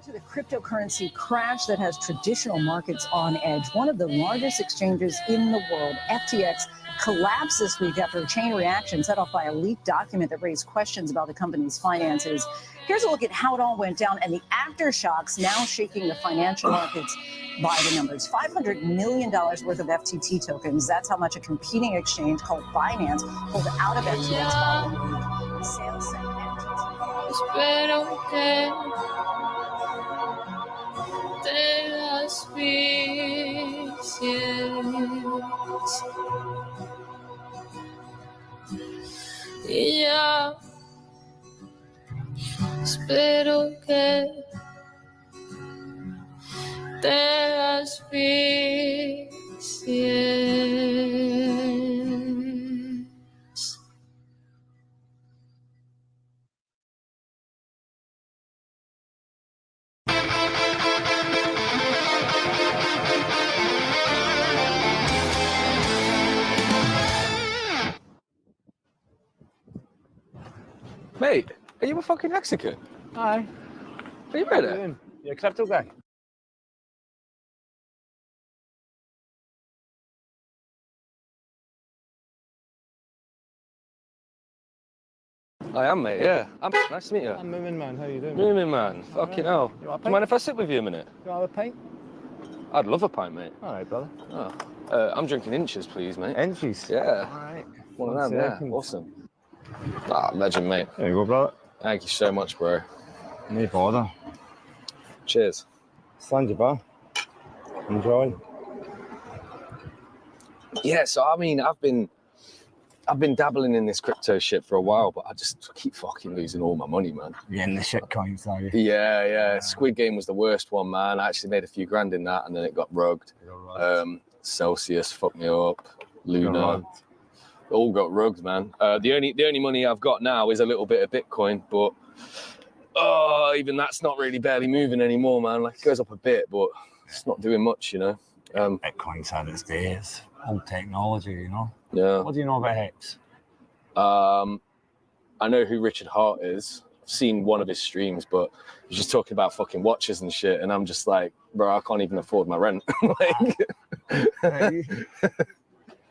To the cryptocurrency crash that has traditional markets on edge. One of the largest exchanges in the world, FTX, collapsed this week after a chain reaction set off by a leaked document that raised questions about the company's finances. Here's a look at how it all went down and the aftershocks now shaking the financial markets by the numbers. $500 million worth of FTT tokens. That's how much a competing exchange called Binance pulled out of FTX following sales sent Espero que te asfixies y ya espero que te asfixies. Mate, are you a fucking Mexican? Aye. Are you ready? You a crypto guy? I am, mate, yeah. Nice to meet you. I'm Moomin Man, how you doing? Moomin Man, fucking hell. You want a Do you mind if I sit with you a minute? You want a pint? I'd love a pint, mate. All right, brother. Oh. I'm drinking inches, please, mate. Inches? Yeah. All right. One of them, yeah. Awesome. Ah, legend, mate. There you go, brother. Thank you so much, bro. No bother. Cheers. Stand your bar. Enjoy. Yeah, so I mean, I've been dabbling in this crypto shit for a while, but I just keep fucking losing all my money, man. You're in the shit coins, are you? Yeah. Squid Game was the worst one, man. I actually made a few grand in that, and then it got rugged. Celsius fucked me up. Luna, all got rugged, man. The only money I've got now is a little bit of Bitcoin, but even that's not really barely moving anymore, man. Like it goes up a bit, but it's not doing much, you know. Bitcoin's had its days. Old technology, you know. Yeah. What do you know about HEX? I know who Richard Hart is. I've seen one of his streams, but he's just talking about fucking watches and shit, and I'm just like, bro, I can't even afford my rent.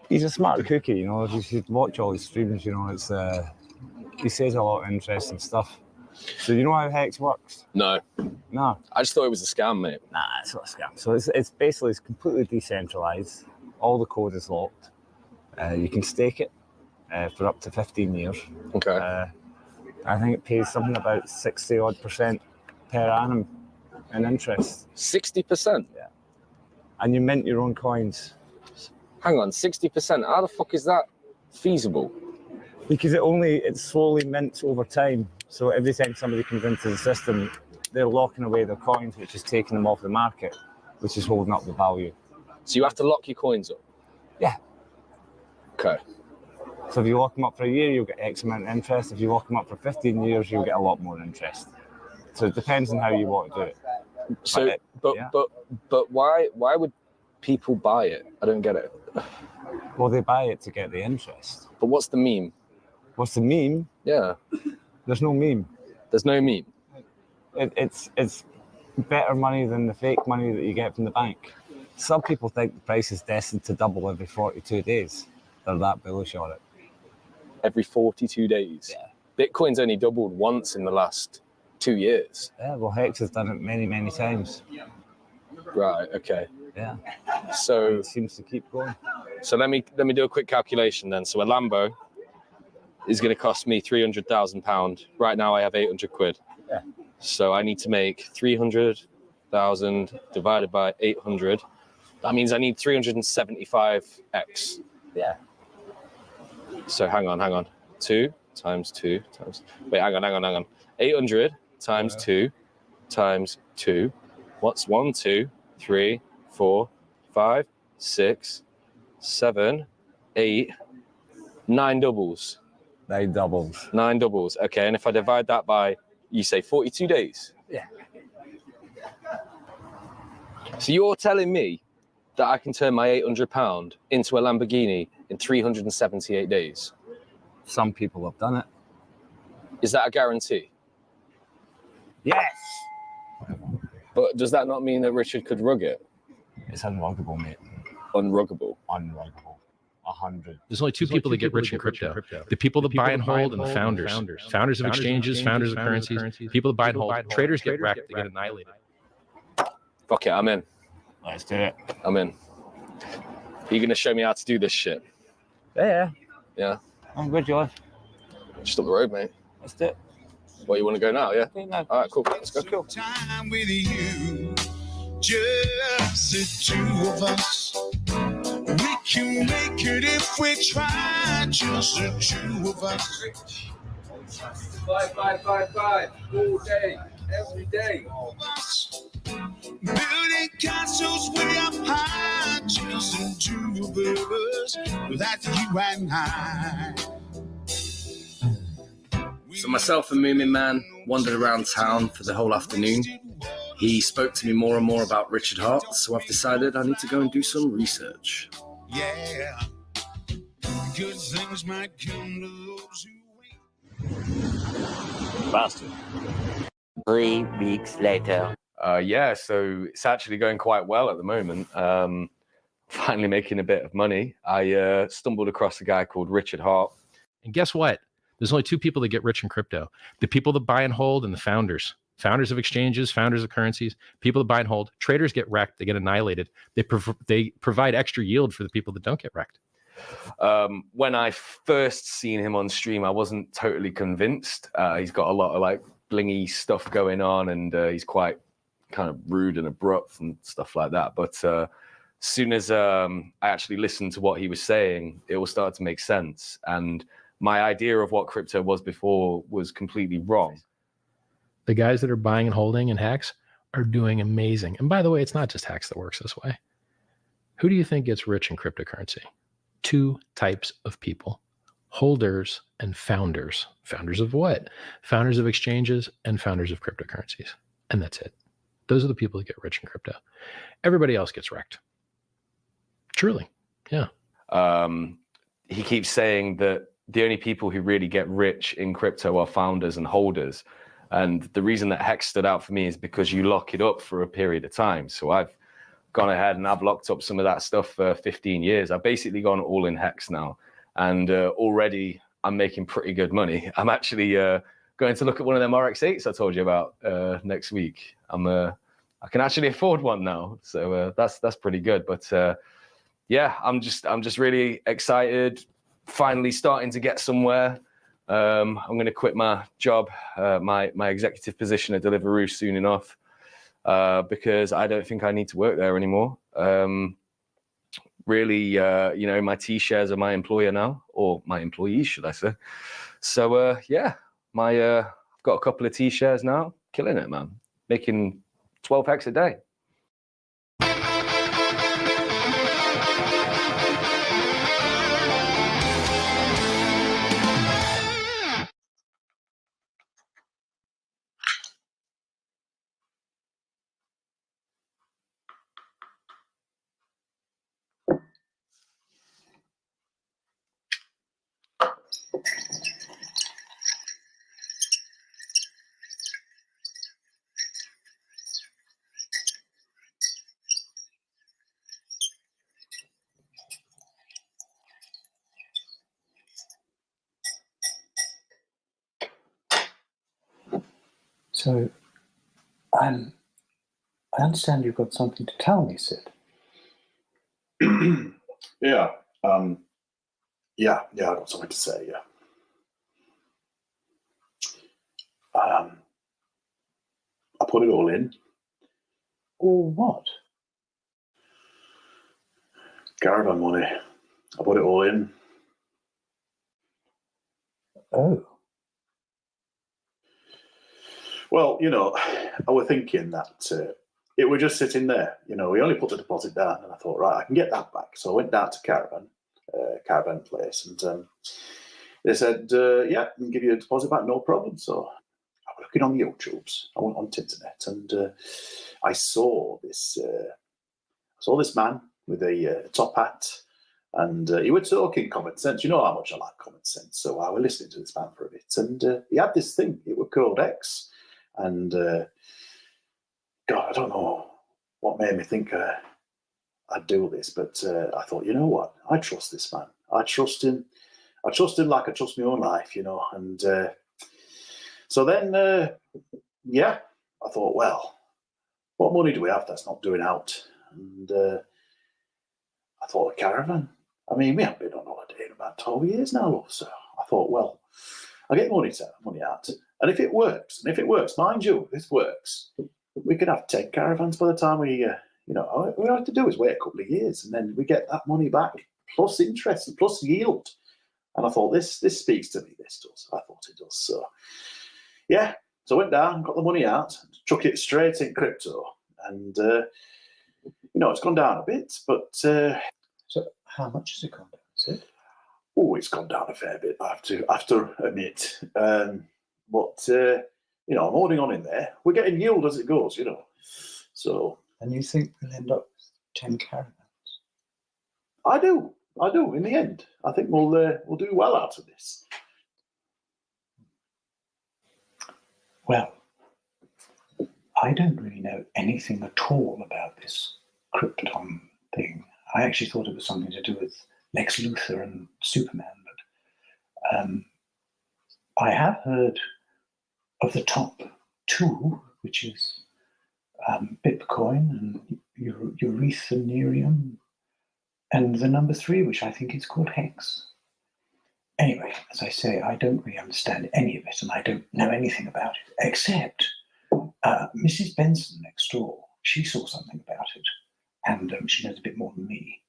He's a smart cookie, you know. You should watch all his streams, you know. It's he says a lot of interesting stuff. So you know how HEX works? No. I just thought it was a scam, mate. Nah, it's not a scam. So it's basically completely decentralized. All the code is locked. You can stake it for up to 15 years. Okay. I think it pays something about 60% per annum in interest. 60%? Yeah. And you mint your own coins. Hang on, 60%? How the fuck is that feasible? Because it slowly mints over time. So every time somebody comes into the system, they're locking away their coins, which is taking them off the market, which is holding up the value. So you have to lock your coins up? Yeah. Okay. So if you lock them up for a year, you'll get X amount of interest. If you lock them up for 15 years, you'll get a lot more interest. So it depends on how you want to do it. So, but why would people buy it? I don't get it. Well, they buy it to get the interest. But what's the meme? What's the meme? Yeah. There's no meme. There's no meme. It's better money than the fake money that you get from the bank. Some people think the price is destined to double every 42 days. They're that bullish on it. Every 42 days? Yeah. Bitcoin's only doubled once in the last 2 years. Yeah, well, Hex has done it many, many times. Right, okay. Yeah. So it seems to keep going. So let me do a quick calculation then. So a Lambo is going to cost me £300,000. Right now I have 800 quid. Yeah. So I need to make 300,000 divided by 800. That means I need 375x. Yeah. So hang on. 2 times 2 times... Wait, hang on. 800 times 2 times 2. What's 1, 2, 3, 4, 5, 6, 7, 8, 9 doubles. 9 doubles. 9 doubles. Okay, and if I divide that by, you say 42 days? Yeah. So you're telling me that I can turn my £800 into a Lamborghini in 378 days? Some people have done it. Is that a guarantee? Yes. But does that not mean that Richard could rug it? It's unruggable, mate. Unruggable? Unruggable. 100. There's only two people that get rich in crypto. The people that buy and hold and the founders. Founders of exchanges, founders of currencies. People that buy and hold. Traders get wrecked, they get annihilated. Fuck it, I'm in. Let's do it. I'm in. Are you going to show me how to do this shit? Yeah. Yeah? I'm good, George. Just up the road, mate. Let's do it. What, you want to go now, yeah? No. All right, cool. Let's go. Cool. Time with you, just the two of us. We can make it if we try, just the two of us. 5, 5, 5, 5, all day, every day. Building castles way up high, just the two of us. That's you and I. So myself and Moomin Man wandered around town for the whole afternoon. He spoke to me more and more about Richard Hart, so I've decided I need to go and do some research. Yeah, good things might come to those who Bastard. 3 weeks later. Yeah, so it's actually going quite well at the moment. Finally making a bit of money. I stumbled across a guy called Richard Hart. And guess what? There's only two people that get rich in crypto. The people that buy and hold and the founders. Founders of exchanges, founders of currencies, people that buy and hold. Traders get wrecked, they get annihilated. They provide extra yield for the people that don't get wrecked. When I first seen him on stream, I wasn't totally convinced. He's got a lot of like blingy stuff going on, and he's quite kind of rude and abrupt and stuff like that. But as soon as I actually listened to what he was saying, it all started to make sense. And my idea of what crypto was before was completely wrong. The guys that are buying and holding in HEX are doing amazing. And by the way, it's not just HEX that works this way. Who do you think gets rich in cryptocurrency? 2 types of people: holders and founders. Founders of what? Founders of exchanges and founders of cryptocurrencies. And that's it. Those are the people that get rich in crypto. Everybody else gets wrecked. Truly. Yeah. He keeps saying that the only people who really get rich in crypto are founders and holders. And the reason that HEX stood out for me is because you lock it up for a period of time. So I've gone ahead and I've locked up some of that stuff for 15 years. I've basically gone all in HEX now. And already I'm making pretty good money. I'm actually going to look at one of them RX-8s I told you about next week. I can actually afford one now. So that's pretty good. But yeah, I'm just really excited. Finally starting to get somewhere. I'm going to quit my job, my executive position at Deliveroo soon enough, because I don't think I need to work there anymore. Really, my T-shares are my employer now, or my employees, should I say. So yeah, I've got a couple of T-shares now, killing it, man. Making 12 hex a day. So, I understand you've got something to tell me, Sid. Yeah. Yeah, I got something to say, yeah. I put it all in. Or what? Caravan money. I put it all in. Oh. Well, you know, I was thinking that it was just sitting there. You know, we only put the deposit down, and I thought, right, I can get that back. So I went down to Caravan place, and they said, yeah, we can give you a deposit back, no problem. So I was looking on the YouTubes. I went on the internet, and I saw this man with a top hat, and he was talking common sense. You know how much I like common sense. So I was listening to this man for a bit, and he had this thing. It was called eHEX. And God, I don't know what made me think I'd do this, but I thought, you know what? I trust this man. I trust him. I trust him like I trust my own life, you know. And so then, yeah, I thought, well, what money do we have that's not doing out? And I thought, a caravan. I mean, we haven't been on holiday in about 12 years now, love. So I thought, well, I'll get money out. And if it works, mind you, if this works, we could have 10 caravans by the time we, all we have to do is wait a couple of years, and then we get that money back, plus interest and plus yield. And I thought, this speaks to me, this does. I thought it does. So, yeah. So I went down, got the money out, chuck it straight in crypto. And, it's gone down a bit, but... So how much has it gone down, Sid? Oh, it's gone down a fair bit, I have to admit. But I'm holding on in there. We're getting yield as it goes, you know. So. And you think we'll end up with 10 caravans? I do. In the end, I think we'll do well out of this. Well, I don't really know anything at all about this Krypton thing. I actually thought it was something to do with Lex Luthor and Superman, but I have heard of the top 2, which is Bitcoin and Eurythenium, and the number 3, which I think is called HEX. Anyway, as I say, I don't really understand any of it, and I don't know anything about it, except Mrs. Benson next door. She saw something about it, and she knows a bit more than me.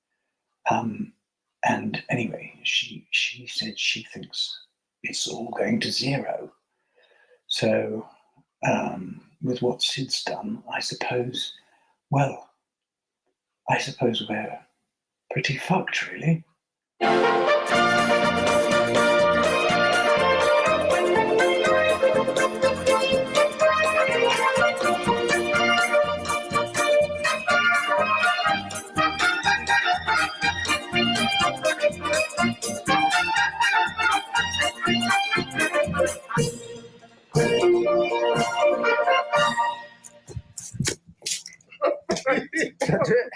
And anyway, she said she thinks it's all going to zero. So, with what Sid's done, I suppose we're pretty fucked, really. That's it.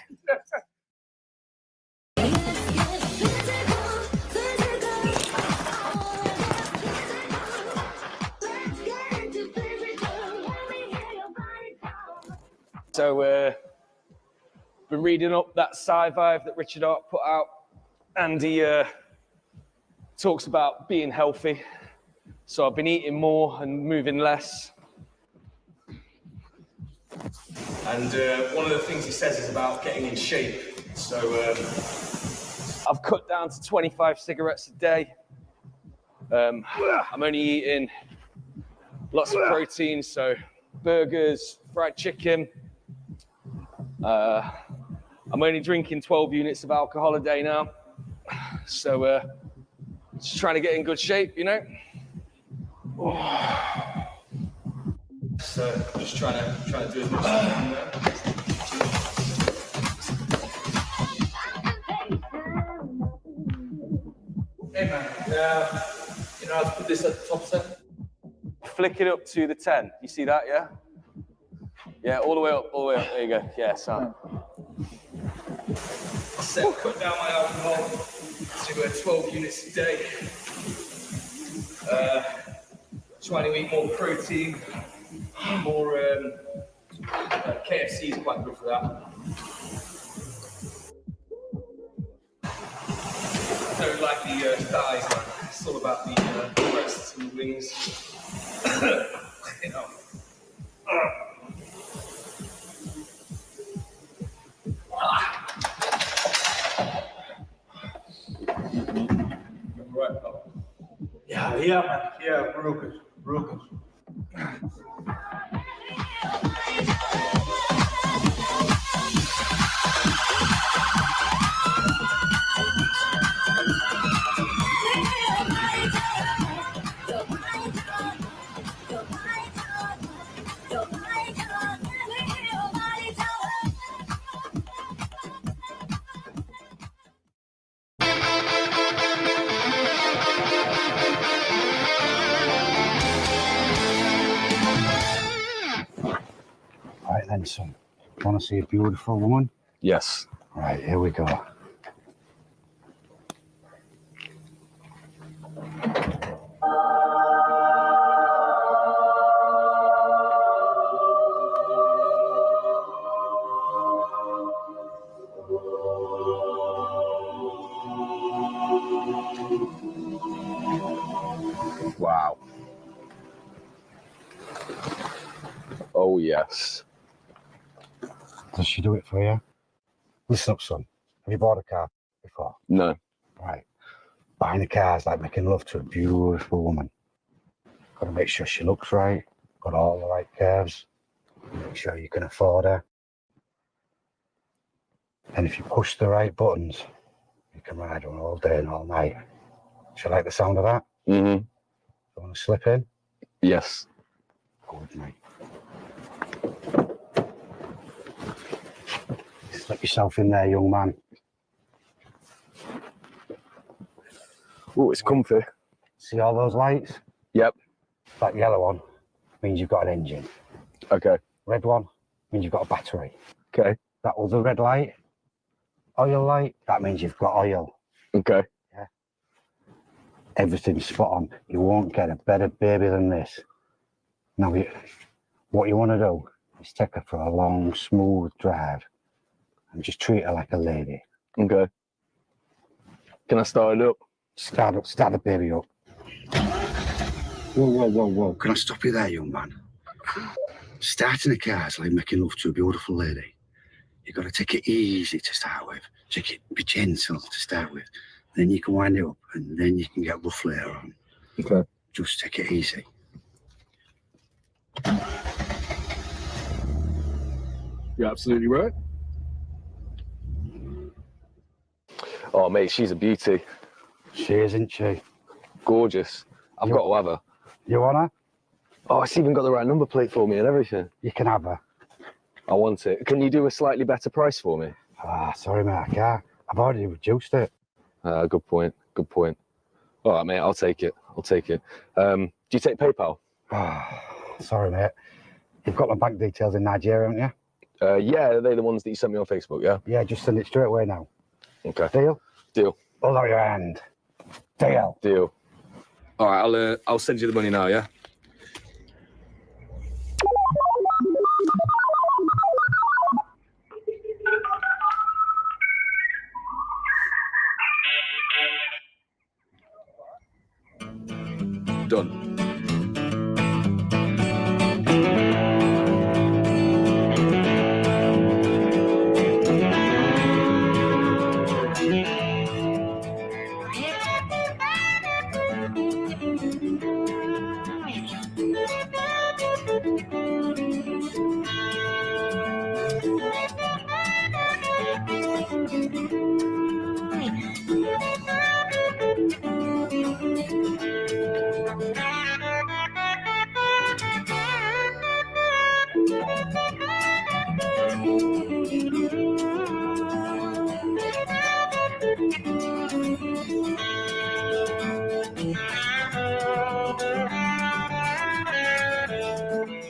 So, been reading up that sci-fi that Richard Hart put out, and he talks about being healthy. So I've been eating more and moving less. And one of the things he says is about getting in shape. So I've cut down to 25 cigarettes a day. I'm only eating lots of protein, so burgers, fried chicken. I'm only drinking 12 units of alcohol a day now. So just trying to get in good shape, you know? So just trying to do as much as I can there. Hey man, you know how to put this at the top, sir? Flick it up to the 10. You see that, yeah? Yeah, all the way up, There you go. Yeah, Sam. So cut down my alcohol to 12 units a day. Trying to eat more protein, More KFC is quite good for that. I don't like the thighs, man. It's all about the breasts and wings. You know. Right, pal. Yeah, man. Yeah, real good. Real good. Right then, son. Want to see a beautiful woman? Yes. Right, here we go. Wow. Oh, yes. Does she do it for you? Listen up, son. Have you bought a car before? No. Right. Buying a car is like making love to a beautiful woman. Got to make sure she looks right, got all the right curves, make sure you can afford her. And if you push the right buttons, you can ride her all day and all night. Do you like the sound of that? Mm-hmm. You want to slip in? Yes. Good, mate. Slip yourself in there, young man. Oh, it's comfy. See all those lights? Yep. That yellow one means you've got an engine. Okay. Red one means you've got a battery. Okay. That other red light, oil light, that means you've got oil. Okay. Yeah. Everything's spot on. You won't get a better baby than this. Now, what you want to do is take her for a long, smooth drive and just treat her like a lady. Okay. Can I start it up? Start the baby up. Whoa, whoa, whoa, whoa. Can I stop you there, young man? Starting a car is like making love to a beautiful lady. You've got to take it easy to start with. Be gentle to start with. Then you can wind it up and then you can get rough later on. Okay. Just take it easy. You're absolutely right. Oh, mate, she's a beauty. She is, isn't she? Gorgeous. I've got to have her. You want her? Oh, it's even got the right number plate for me and everything. You can have her. I want it. Can you do a slightly better price for me? Ah, sorry, mate, I can't. I've already reduced it. Good point. Good point. All right, mate, I'll take it. I'll take it. Do you take PayPal? Sorry, mate. You've got my bank details in Nigeria, haven't you? Yeah, are they the ones that you sent me on Facebook, yeah? Yeah, just send it straight away now. Okay. Deal? Deal. Hold out your hand. Deal. Deal. All right, I'll send you the money now, yeah? Done.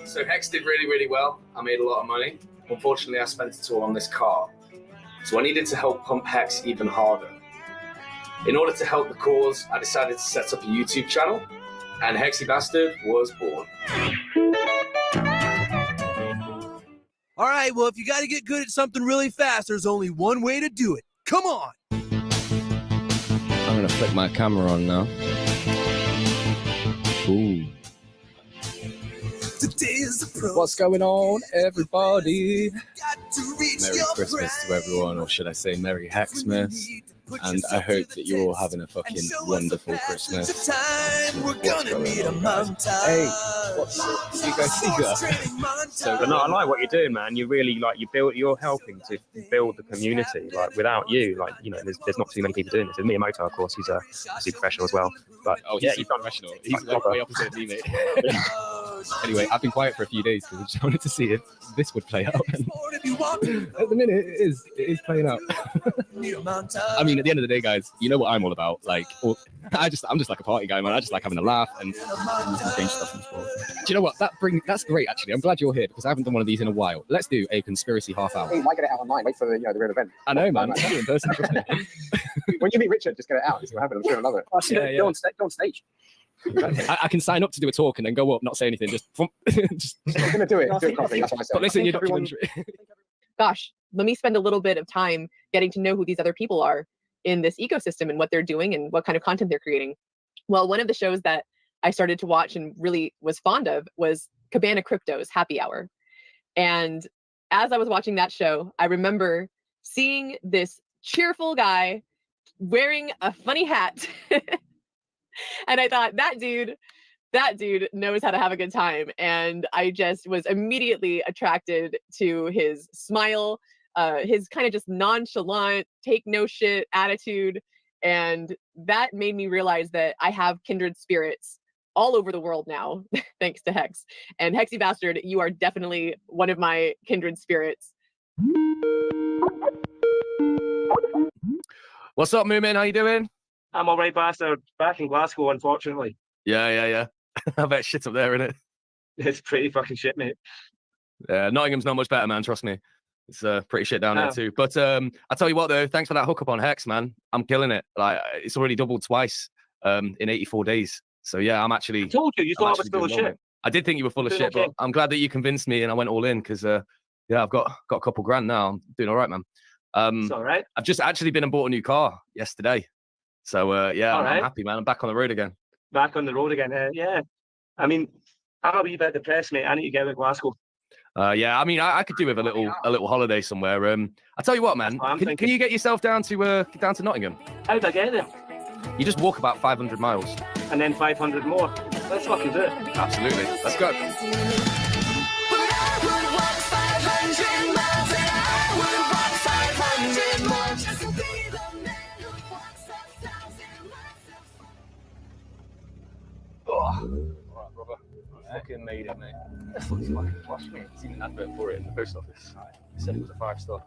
So Hex did really, really well. I made a lot of money. Unfortunately, I spent it all on this car. So I needed to help pump Hex even harder. In order to help the cause, I decided to set up a YouTube channel, and Hexy Bastard was born. All right, well, if you got to get good at something really fast, there's only one way to do it. Come on. I'm gonna flick my camera on now. Ooh. What's going on, everybody? Merry Christmas to everyone, or should I say Merry Hexmas? And I hope that you're all having a fucking wonderful Christmas. We're gonna meet a mountain. Hey, what's you guys see? But no, I like what you're doing, man. You really you're helping to build the community. Like without you, like there's not too many people doing this. There's me and Moto, of course, he's a super professional as well. But he's professional. He's like way opposite of me, mate. Anyway, I've been quiet for a few days because I just wanted to see if this would play out. And at the minute, it is playing out. I mean, at the end of the day, guys, you know what I'm all about. Like, I'm just like a party guy, man. I just like having a laugh and doing stuff in sport. Do you know what? That's great, actually. I'm glad you're here because I haven't done one of these in a while. Let's do a conspiracy half hour. Hey, you might get it out online. Wait for the real event. I know, man. I'll do it in person. When you meet Richard, just get it out. See what happens. I'm sure he'll love it. Go on stage. I can sign up to do a talk and then go up, not say anything. Just I'm gonna do it. Do it properly. That's what I said. But listen, your documentary. Gosh, let me spend a little bit of time getting to know who these other people are in this ecosystem and what they're doing and what kind of content they're creating. Well, one of the shows that I started to watch and really was fond of was Cabana Crypto's Happy Hour. And as I was watching that show, I remember seeing this cheerful guy wearing a funny hat. And I thought, that dude knows how to have a good time. And I just was immediately attracted to his smile, his kind of just nonchalant, take no shit attitude. And that made me realize that I have kindred spirits all over the world now, thanks to Hex. And Hexy Bastard, you are definitely one of my kindred spirits. What's up, Moomin? How you doing? I'm all right, bastard. Back in Glasgow, unfortunately. Yeah. I bet shit up there, innit? It's pretty fucking shit, mate. Yeah, Nottingham's not much better, man. Trust me. It's pretty shit down there too. But I tell you what, though, thanks for that hookup on Hex, man. I'm killing it. Like, it's already doubled twice in 84 days. So yeah, I'm actually. I told you thought I was full of shit. I did think you were full of shit, but I'm glad that you convinced me and I went all in because yeah, I've got a couple grand now. I'm doing all right, man. It's all right. I've just actually been and bought a new car yesterday. So yeah, I'm happy, man. I'm back on the road again. Back on the road again, yeah. I mean, I'm a wee bit depressed, mate. I need to get out of Glasgow. Yeah, I mean, I could do with a little holiday somewhere. I tell you what, man. Can you get yourself down to Nottingham? How'd I get there? You just walk about 500 miles. And then 500 more. Let's fucking do it. Absolutely. Let's go. Fucking made it, mate. That's fucking plus, mate. There's even an advert for it in the post office. It said it was a 5-star.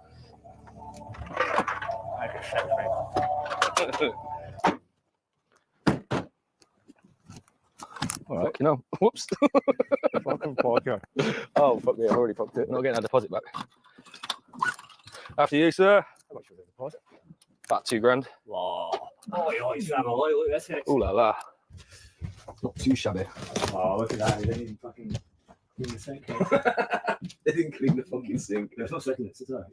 All right, whoops. Fucking podcast. Oh, fuck me, I've already fucked it. Not getting our deposit back. After you, sir. How much was the deposit? About $2,000. Wow. Oh, you have a look at this. Ooh la la. Not too shabby. Oh, look at that. They didn't even fucking clean the sink. They didn't clean the fucking sink. There's no sink in it, is there?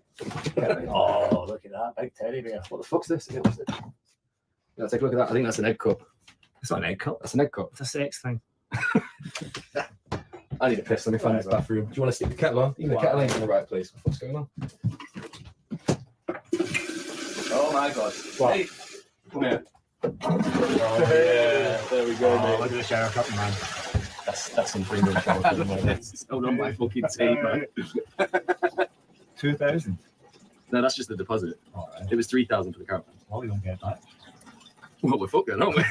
Oh, look at that. Big teddy bear. What the fuck's this? Yeah, take a look at that. I think that's an egg cup. It's not an egg cup. That's an egg cup. It's a sex thing. I need a piss. Let me find this bathroom. Do you want to stick the kettle on? Even the kettle ain't in the right place. What's going on? Oh my god. What? Hey, come here. Oh, yeah. There we go, mate. Look at the shower cup, man. That's some premium shower cup, man. It's held on by fucking tape, man. 2,000. No, that's just the deposit. All right. It was 3,000 for the caravan. Oh, we don't get that. Well, we're fucking, aren't we?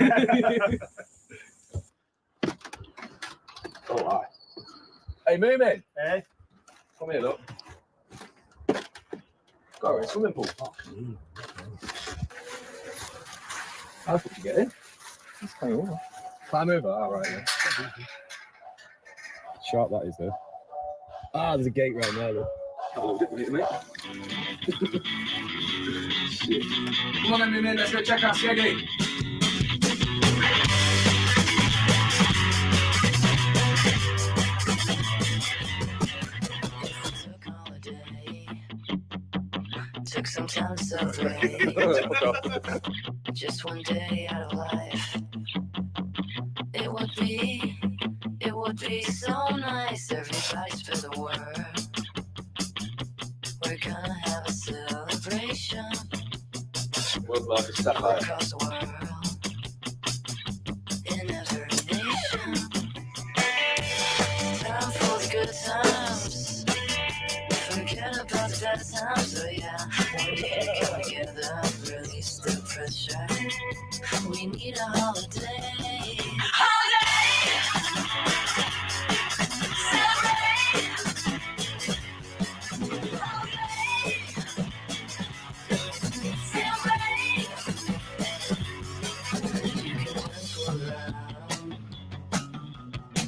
Oh, hi. Hey, Moomin. Hey. Come here, look. Got a swimming pool. How did you get in? Just climb over. Climb over? All right. Yeah. Sharp that is, though. Ah, there's a gate right there, though. Oh, mate. Come on then, Moomin. Let's go check out Skeggy. Sometimes so great. Just one day out of life. It would be so nice. Everybody spread the word. We're gonna have a celebration. World's largest sapphire. Across the world. In every nation. Time for the good times. Forget about the bad times. So yeah, we need to come together. Release the pressure. We need a holiday.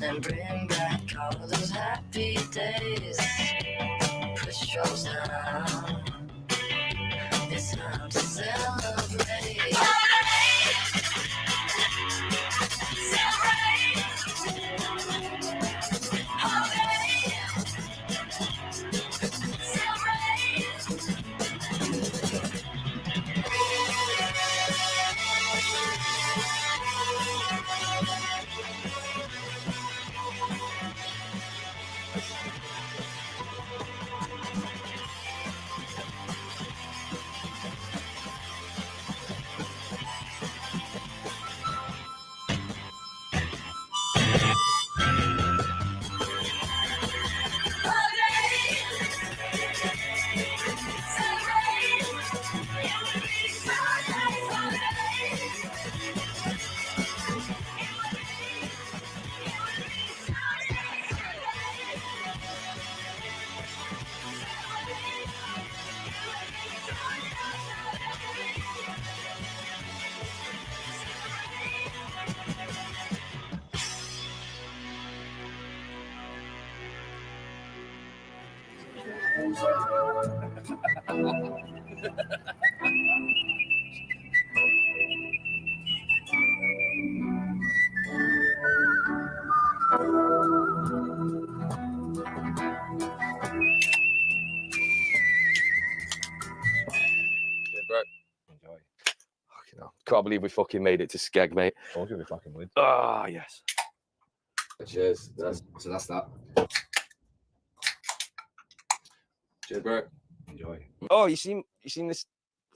And bring back all those happy days. Push yours down. It's time to celebrate. Can't believe we fucking made it to Skeg, mate. Told you we fucking would. Ah, yes. Cheers. So that's that. Cheers, bro. Enjoy. Oh, you seen this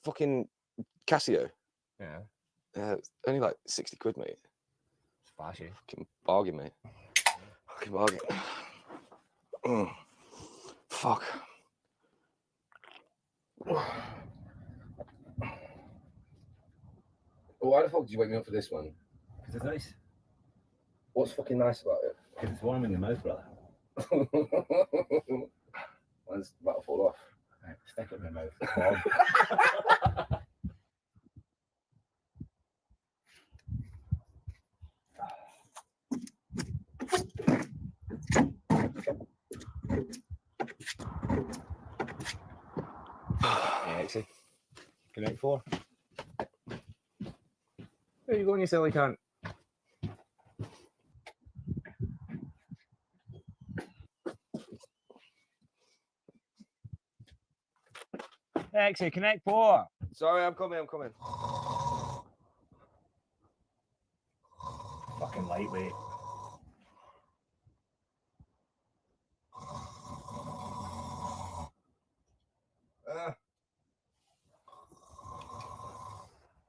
fucking Casio? Yeah. It's only like 60 quid, mate. It's flashy. Fucking bargain, mate. Fucking bargain. Fuck. Well, why the fuck did you wake me up for this one? Because it's nice. What's fucking nice about it? Because it's warm in your mouth, brother. Mine's about to fall off. Right, stick it in my mouth. eHEX. Connect 4. There you go, you silly cunt. eHEX, connect 4. Sorry, I'm coming. Fucking lightweight.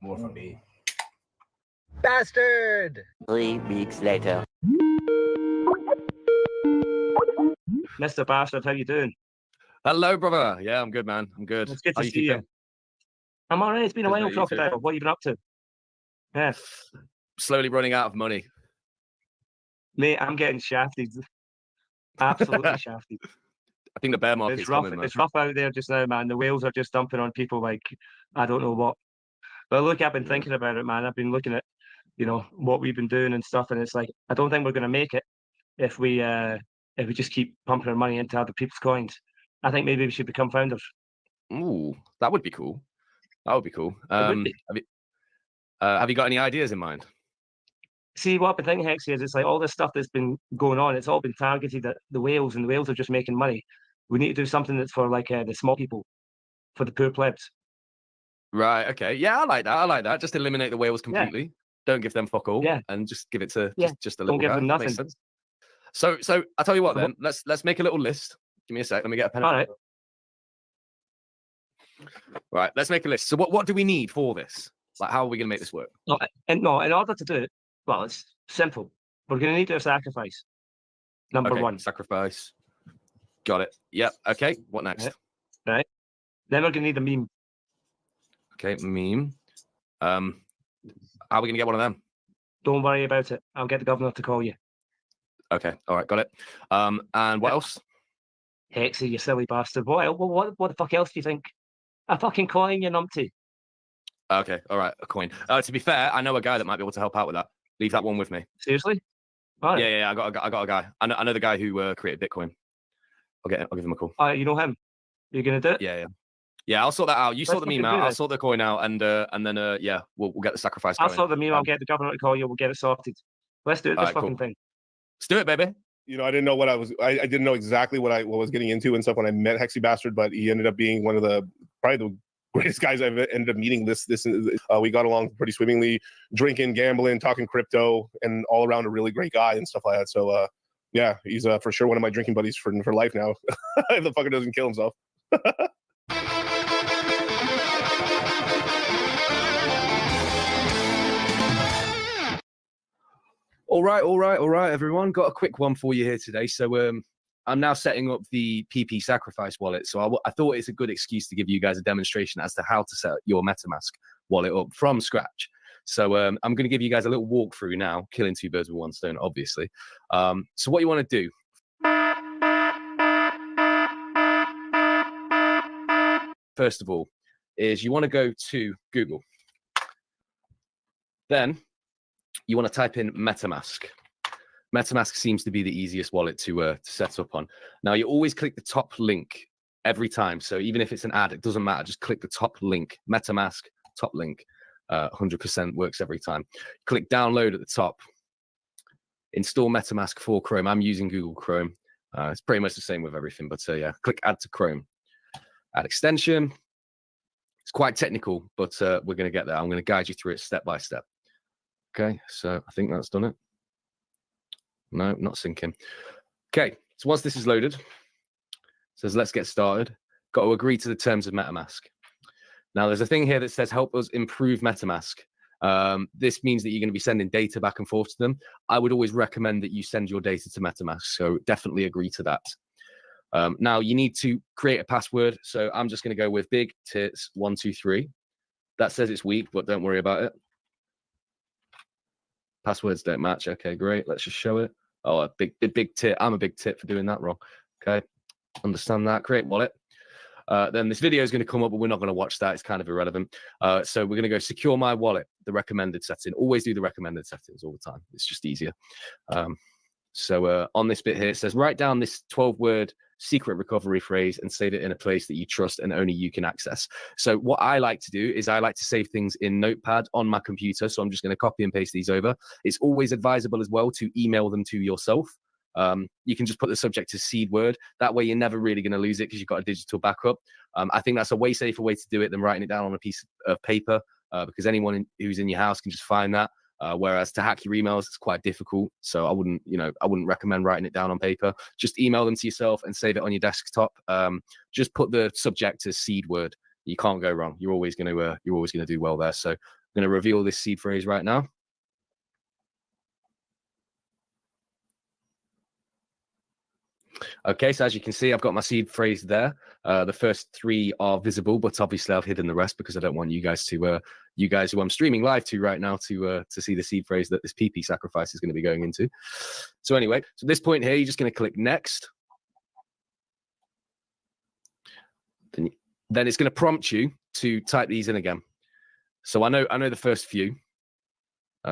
More for me. Bastard! 3 weeks later. Mr. Bastard, how you doing? Hello, brother. Yeah, I'm good, man. I'm good. It's good How to see you. keeping? I'm all right. It's been a Good, while, mate, you too. Crocodile. What have you been up to? Yeah. Slowly running out of money. Mate, I'm getting shafted. Absolutely shafted. I think the bear market's It's rough. coming, man. It's rough out there just now, man. The whales are just dumping on people like I don't know what. But look, I've been thinking about it, man. I've been looking at, what we've been doing and stuff, and it's like I don't think we're going to make it if we just keep pumping our money into other people's coins. I think maybe we should become founders. Ooh, that would be cool. That would be cool. would be. Have you got any ideas in mind? See, what the thing, Hex, is it's like all this stuff that's been going on, it's all been targeted at the whales, and the whales are just making money. We need to do something that's for like the small people. for the poor plebs. Right. Okay. Yeah, I like that. I like that. Just eliminate the whales completely. Don't give them fuck all. Yeah. And just give it to just a Don't little give guy. them nothing. Makes sense. So I'll tell you what So then. Let's make a little list. Give me a sec. Let me get a pen. All right. Right. Let's make a list. So what do we need for this? Like, how are we going to make this work? No, in order to do it, well, it's simple. We're going to need a sacrifice. Number Okay, one. Sacrifice. Got it. Yep. Okay. What next? Right. Then we're going to need a meme. Okay, meme. How are we going to get one of them? Don't worry about it. I'll get the governor to call you. Okay. All right. Got it. And what else? Hexy, you silly bastard. What the fuck else do you think? A fucking coin, you numpty. Okay. All right. A coin. To be fair, I know a guy that might be able to help out with that. Leave that one with me. Seriously? All right. Yeah. I got a guy. I know the guy who created Bitcoin. I'll give him a call. You know him? You're gonna do it? Yeah. I'll sort that out. You sort the fucking meme out. do I'll this. sort the coin out, and then we'll get the sacrifice I'll going. sort the meme. I'll get the governor to call you. We'll get it sorted. Let's do it. This Alright, fucking cool. thing. Let's do it, baby. You know, I didn't know what I didn't know exactly what I was getting into and stuff when I met Hexy Bastard, but he ended up being one of probably the greatest guys I've ended up meeting. We got along pretty swimmingly, drinking, gambling, talking crypto, and all around a really great guy and stuff like that. So yeah, he's for sure one of my drinking buddies for life now. If the fucker doesn't kill himself. All right, everyone. Got a quick one for you here today. So I'm now setting up the PP Sacrifice wallet. So I thought it's a good excuse to give you guys a demonstration as to how to set your MetaMask wallet up from scratch. So I'm going to give you guys a little walkthrough now, killing two birds with one stone, obviously. So what you want to do. First of all, is you want to go to Google. Then you want to type in MetaMask. MetaMask seems to be the easiest wallet to set up on. Now, you always click the top link every time. So even if it's an ad, it doesn't matter. Just click the top link. MetaMask, top link. 100% works every time. Click download at the top. Install MetaMask for Chrome. I'm using Google Chrome. It's pretty much the same with everything, but yeah, click add to Chrome. Add extension. It's quite technical, but we're going to get there. I'm going to guide you through it step by step. Okay, so I think that's done it. No, not syncing. Okay, so once this is loaded, it says let's get started. Got to agree to the terms of MetaMask. Now, there's a thing here that says help us improve MetaMask. This means that you're going to be sending data back and forth to them. I would always recommend that you send your data to MetaMask, so definitely agree to that. Now, you need to create a password, so I'm just going to go with big tits 123. That says it's weak, but don't worry about it. Passwords don't match. Okay, great. Let's just show it. Oh, a big tit. I'm a big tit for doing that wrong. Okay, understand that. Create wallet. Then this video is going to come up, but we're not going to watch that. It's kind of irrelevant. So we're going to go secure my wallet, the recommended setting. Always do the recommended settings all the time. It's just easier. So on this bit here, it says write down this 12-word secret recovery phrase and save it in a place that you trust and only you can access. So what I like to do is I like to save things in Notepad on my computer. So I'm just going to copy and paste these over. It's always advisable as well to email them to yourself. You can just put the subject as seed word. That way you're never really going to lose it because you've got a digital backup. I think that's a way safer way to do it than writing it down on a piece of paper because anyone who's in your house can just find that. Whereas to hack your emails, it's quite difficult. So I wouldn't recommend writing it down on paper. Just email them to yourself and save it on your desktop. Just put the subject as seed word. You can't go wrong. You're always going to do well there. So I'm going to reveal this seed phrase right now. Okay, so as you can see, I've got my seed phrase there. The first three are visible, but obviously I've hidden the rest because I don't want you guys who I'm streaming live to right now to see the seed phrase that this PP sacrifice is going to be going into. So anyway, so at this point here, you're just going to click next. Then it's going to prompt you to type these in again. So I know the first few,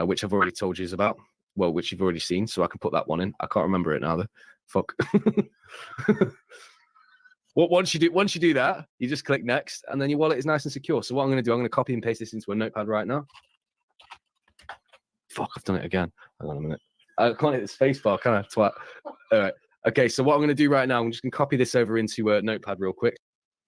which I've already told you about. Well, which you've already seen, so I can put that one in. I can't remember it now though. Fuck. Once you do that, you just click next, and then your wallet is nice and secure. So what I'm going to do, I'm going to copy and paste this into a notepad right now. Fuck, I've done it again. Hang on a minute. I can't hit the space bar, can I? Twat. All right. Okay, so what I'm going to do right now, I'm just going to copy this over into a notepad real quick.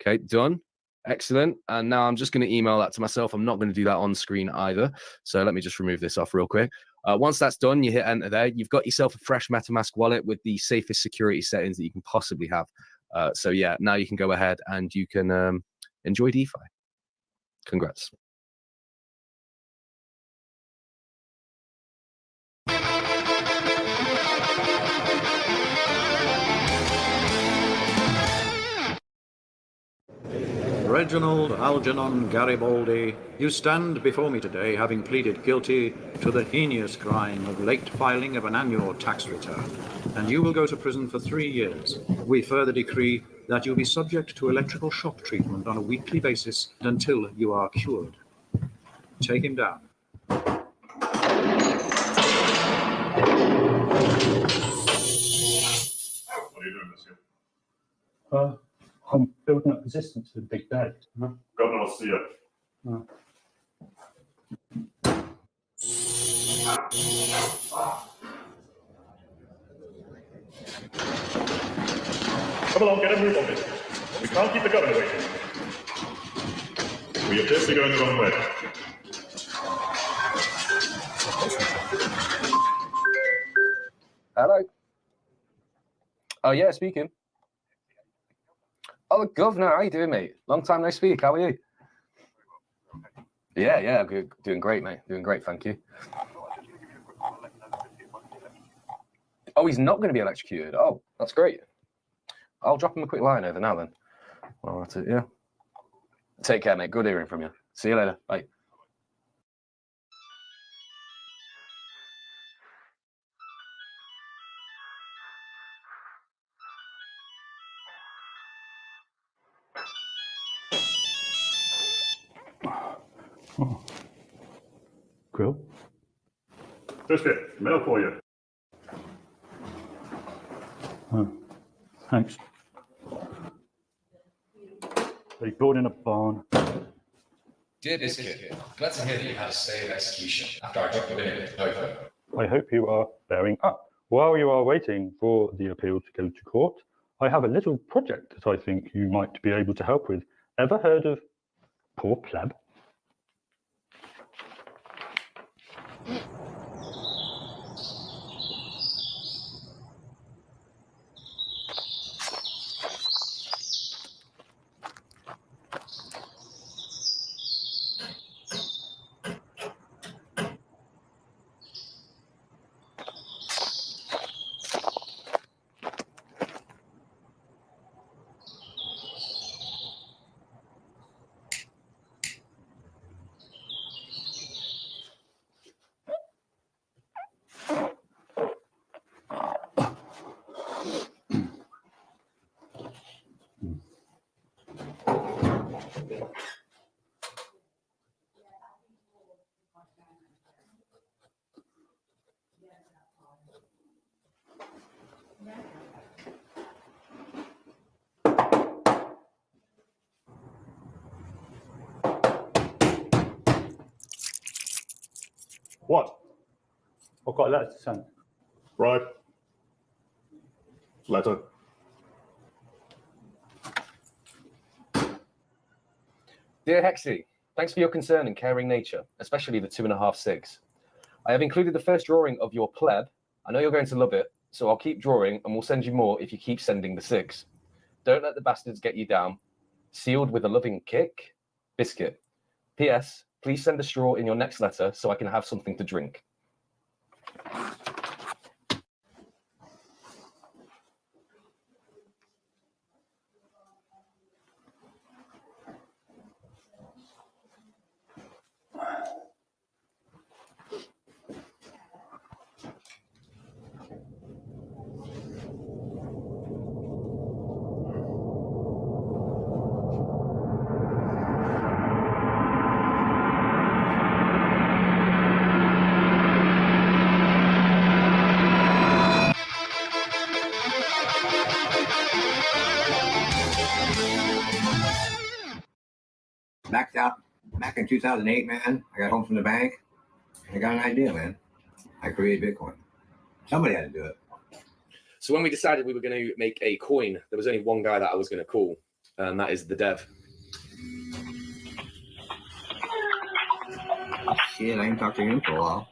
Okay, done. Excellent. And now I'm just going to email that to myself. I'm not going to do that on screen either. So let me just remove this off real quick. Once that's done, you hit enter there. You've got yourself a fresh MetaMask wallet with the safest security settings that you can possibly have. So yeah, now you can go ahead and you can enjoy DeFi. Congrats. Reginald Algernon Garibaldi, you stand before me today having pleaded guilty to the heinous crime of late filing of an annual tax return, and you will go to prison for 3 years. We further decree that you be subject to electrical shock treatment on a weekly basis until you are cured. Take him down. What are you doing, monsieur? I'm building up resistance to the big bad. Governor will see you. Come along, get a move on this. We can't keep the governor waiting. We appear to be going the wrong way. Hello. Oh yeah, speaking. Oh, Governor, how you doing, mate? Long time no speak. How are you? Yeah, good. Doing great, mate. Doing great, thank you. Oh, he's not going to be electrocuted. Oh, that's great. I'll drop him a quick line over now then. Well, that's it, yeah. Take care, mate. Good hearing from you. See you later. Bye. Grill? Biscuit, mail for you. Thanks. They brought in a barn. Dear Biscuit, glad to hear that you had a stay of execution after I dropped the limit over. I hope you are bearing up. While you are waiting for the appeal to go to court, I have a little project that I think you might be able to help with. Ever heard of Poor Pleb? What? I've got a letter to send. Right. Letter. Dear Hexy, thanks for your concern and caring nature, especially the 2.5 SIGs. I have included the first drawing of your pleb. I know you're going to love it, so I'll keep drawing and we'll send you more if you keep sending the 6. Don't let the bastards get you down. Sealed with a loving kick, Biscuit. P.S. Please send a straw in your next letter so I can have something to drink. Maxed out back in 2008, man. I got home from the bank. I got an idea, man. I created Bitcoin. Somebody had to do it. So when we decided we were going to make a coin, there was only one guy that I was going to call, and that is the dev. Shit, I ain't talked to him for a while.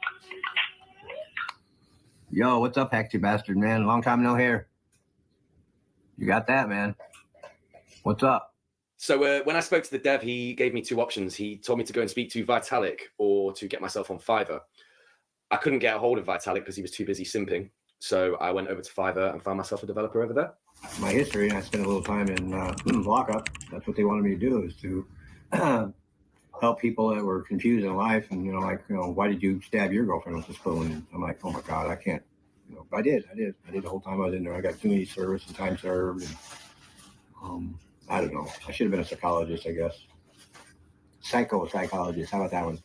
Yo, what's up, Hexy bastard, man? Long time no hear. You got that, man? What's up? So when I spoke to the dev, he gave me two options. He told me to go and speak to Vitalik or to get myself on Fiverr. I couldn't get a hold of Vitalik because he was too busy simping. So I went over to Fiverr and found myself a developer over there. My history, and I spent a little time in lockup. That's what they wanted me to do, is to help people that were confused in life. And, why did you stab your girlfriend with a spoon? And I'm like, oh my God, I can't. I did the whole time I was in there. I got community service and time served. And, I don't know. I should have been a psychologist, I guess. Psychologist. How about that one?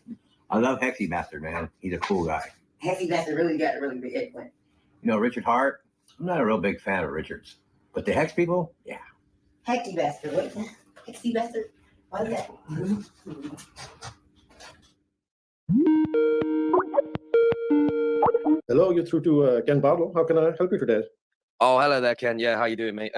I love Hexy Bastard, man. He's a cool guy. Hexy Bastard really got a really big hit. Richard Hart, I'm not a real big fan of Richard's. But the Hex people, yeah. Hexy Bastard, what? Hexy Bastard? What is that? Hello, you're through to Ken Barlow. How can I help you today? Oh, hello there, Ken. Yeah, how you doing, mate?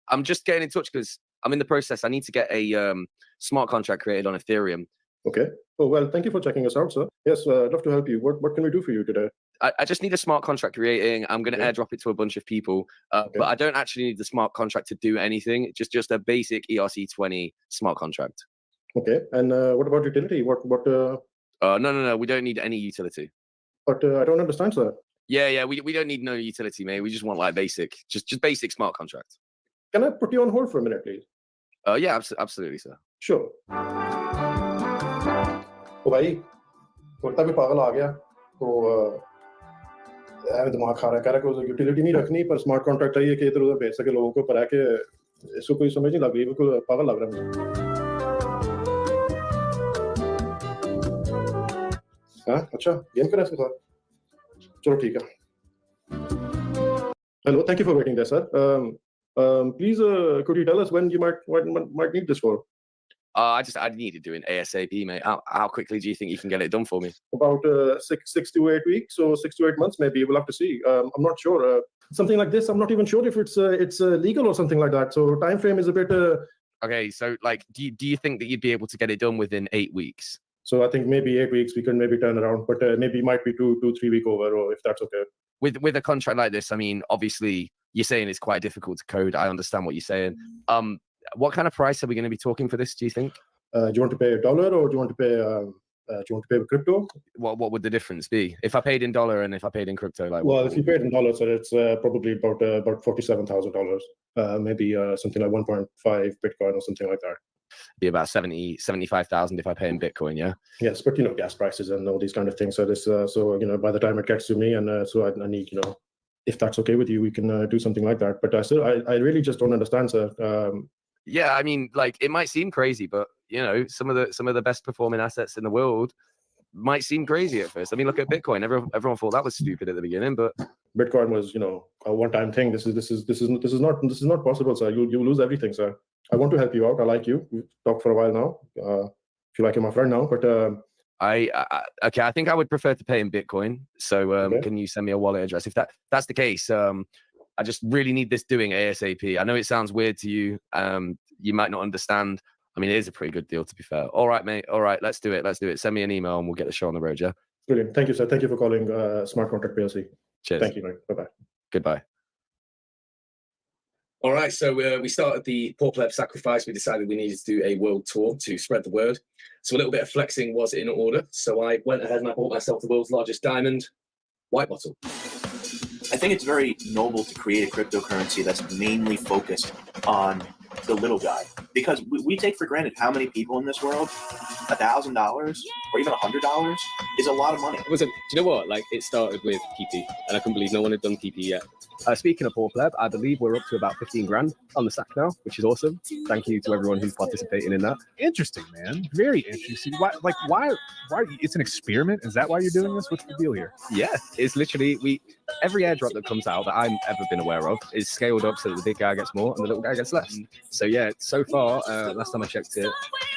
I'm just getting in touch because I'm in the process. I need to get a smart contract created on Ethereum. Okay. Oh, well, thank you for checking us out, sir. Yes, I'd love to help you. What can we do for you today? I just need a smart contract creating. I'm going to airdrop it to a bunch of people, but I don't actually need the smart contract to do anything. Just a basic ERC20 smart contract. Okay. And what about utility? No. We don't need any utility. But I don't understand, sir. Yeah. We don't need no utility, mate. We just want like basic, just basic smart contract. Can I put you on hold for a minute, please? Yeah, absolutely, sir. Sure. तो भाई कुर्ता भी पागल आ गया तो दिमाग खा रहा है, कह रहा है कि यूटिलिटी नहीं रखनी पर स्मार्ट कॉन्ट्रैक्ट चाहिए कि इधर उधर भेज सके लोगों को, पर है कि इसको कोई समझ नहीं लग रही, बिल्कुल पागल लग रहा है मुझे। हाँ, अच्छा गेम करें इसके साथ, चलो ठीक है। Hello, thank you for waiting there, sir. Please, could you tell us when you might need this for? I need to do an ASAP, mate. How quickly do you think you can get it done for me? About 6 to 8 weeks, or 6 to 8 months, maybe. We'll have to see. I'm not sure. Something like this, I'm not even sure if it's legal or something like that. So time frame is a bit. Okay, so like, do you think that you'd be able to get it done within 8 weeks? So I think maybe 8 weeks we can maybe turn around, but maybe might be 2-3 week over, or if that's okay. With a contract like this, I mean, obviously you're saying it's quite difficult to code. I understand what you're saying. What kind of price are we going to be talking for this, do you think? Do you want to pay $1 or do you want to pay crypto? What would the difference be if I paid in dollar and if I paid in crypto? Like, well, if you paid in dollars, so it's probably about $47,000, maybe something like 1.5 Bitcoin or something like that. Be about 75,000 if I pay in Bitcoin, yeah. Yes, but gas prices and all these kind of things. So this, by the time it gets to me, and so I need, if that's okay with you, we can do something like that. But I really just don't understand, sir. Yeah, I mean, like it might seem crazy, but some of the best performing assets in the world might seem crazy at first. I mean, look at Bitcoin. Everyone thought that was stupid at the beginning, but Bitcoin was, a one-time thing. This is not possible, sir. You lose everything, sir. I want to help you out. I like you. We've talked for a while now. If you like, you're my friend now. But I think I would prefer to pay in Bitcoin. So can you send me a wallet address if that's the case? I just really need this doing ASAP. I know it sounds weird to you. You might not understand. I mean, it is a pretty good deal, to be fair. All right, mate. All right, let's do it. Send me an email and we'll get the show on the road, yeah? Brilliant. Thank you, sir. Thank you for calling Smart Contract PLC. Cheers. Thank you, mate. Bye-bye. Goodbye. All right, so we started the Poor Pleb Sacrifice. We decided we needed to do a world tour to spread the word. So a little bit of flexing was in order. So I went ahead and I bought myself the world's largest diamond, white bottle. I think it's very noble to create a cryptocurrency that's mainly focused on the little guy, because we take for granted how many people in this world. $1,000 or even $100 is a lot of money. Do you know what? Like, it started with PP, and I couldn't believe no one had done PP yet. Speaking of Poor Pleb, I believe we're up to about 15 grand on the sack now, which is awesome. Thank you to everyone who's participating in that. Interesting, man. Very interesting. Why? It's an experiment. Is that why you're doing this? What's the deal here? Yeah, it's literally every airdrop that comes out that I've ever been aware of is scaled up so that the big guy gets more and the little guy gets less. So yeah, so far, last time I checked it,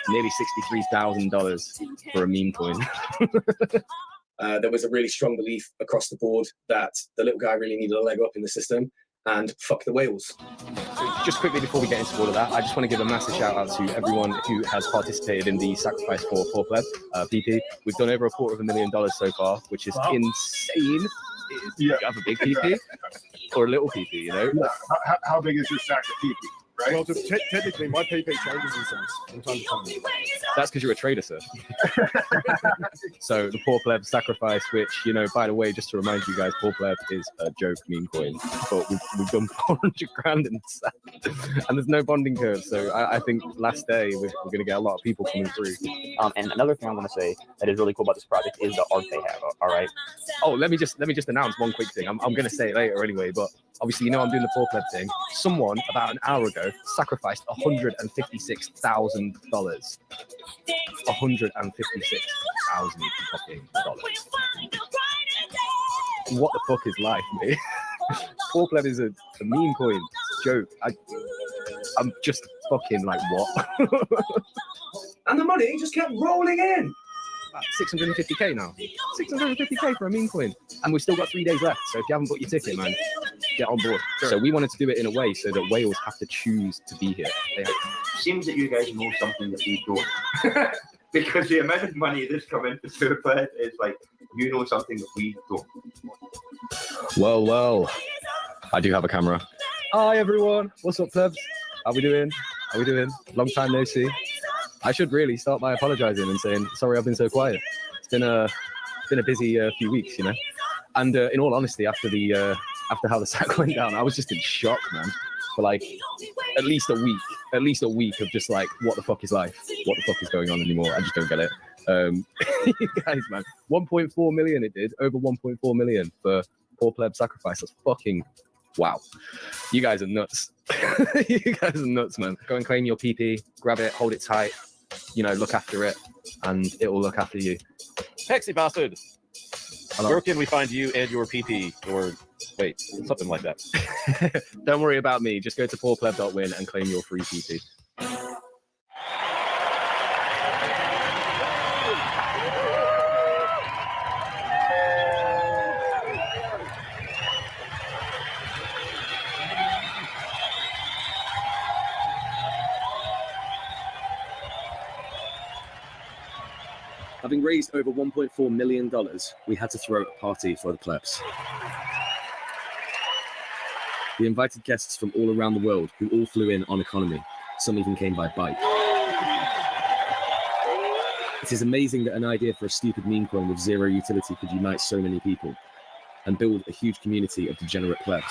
nearly $63,000 for a meme coin. There was a really strong belief across the board that the little guy really needed a leg up in the system. and fuck the whales. So just quickly before we get into all of that, I just want to give a massive shout out to everyone who has participated in the sacrifice for Poor Pleb PP. We've done over $250,000 so far, which is insane. Do you have a big PP or a little PP, you know? How big is your sack of PP? Right. Well, technically, my PP changes in size from time to time. That's because you're a trader, sir. So the Poor Pleb sacrifice, which, you know, by the way, just to remind you guys, Poor Pleb is a joke meme coin. But we've done 400 grand in the sack, and there's no bonding curve. So I think last day we're going to get a lot of people coming through. And another thing I want to say that is really cool about this project is the art they have. All right. Oh, let me just announce one quick thing. I'm going to say it later anyway, but obviously, you know, I'm doing the Poor Pleb thing. Someone about an hour ago sacrificed $156,000. $156,000 fucking dollars. What the fuck is life, mate? Poor Pleb is a meme coin. It's a joke. I'm just fucking like, what? And the money just kept rolling in. 650k now. 650k for a meme coin. And we've still got 3 days left. So if you haven't bought your ticket, man, get on board. Sure. So we wanted to do it in a way so that whales have to choose to be here. Seems that you guys know something that we don't. Because the amount of money that's come into Superplay is like, you know something that we don't. Well, I do have a camera. Hi everyone, what's up, plebs? How we doing? Long time no see. I should really start by apologizing and saying sorry I've been so quiet. It's been a busy few weeks, you know. And in all honesty, after how the sack went down, I was just in shock, man. For like at least a week of just like, what the fuck is life? What the fuck is going on anymore? I just don't get it. You guys, man, 1.4 million it did, over 1.4 million for Poor Pleb sacrifice. That's fucking wow. You guys are nuts. You guys are nuts, man. Go and claim your PP, grab it, hold it tight, you know, look after it, and it will look after you. Hexy bastard. Hello. Where can we find you and your PP? Or wait, something like that. Don't worry about me. Just go to poorpleb.win and claim your free PP. Having raised over $1.4 million, we had to throw a party for the plebs. We invited guests from all around the world who all flew in on economy. Some even came by bike. It is amazing that an idea for a stupid meme coin with zero utility could unite so many people and build a huge community of degenerate plebs.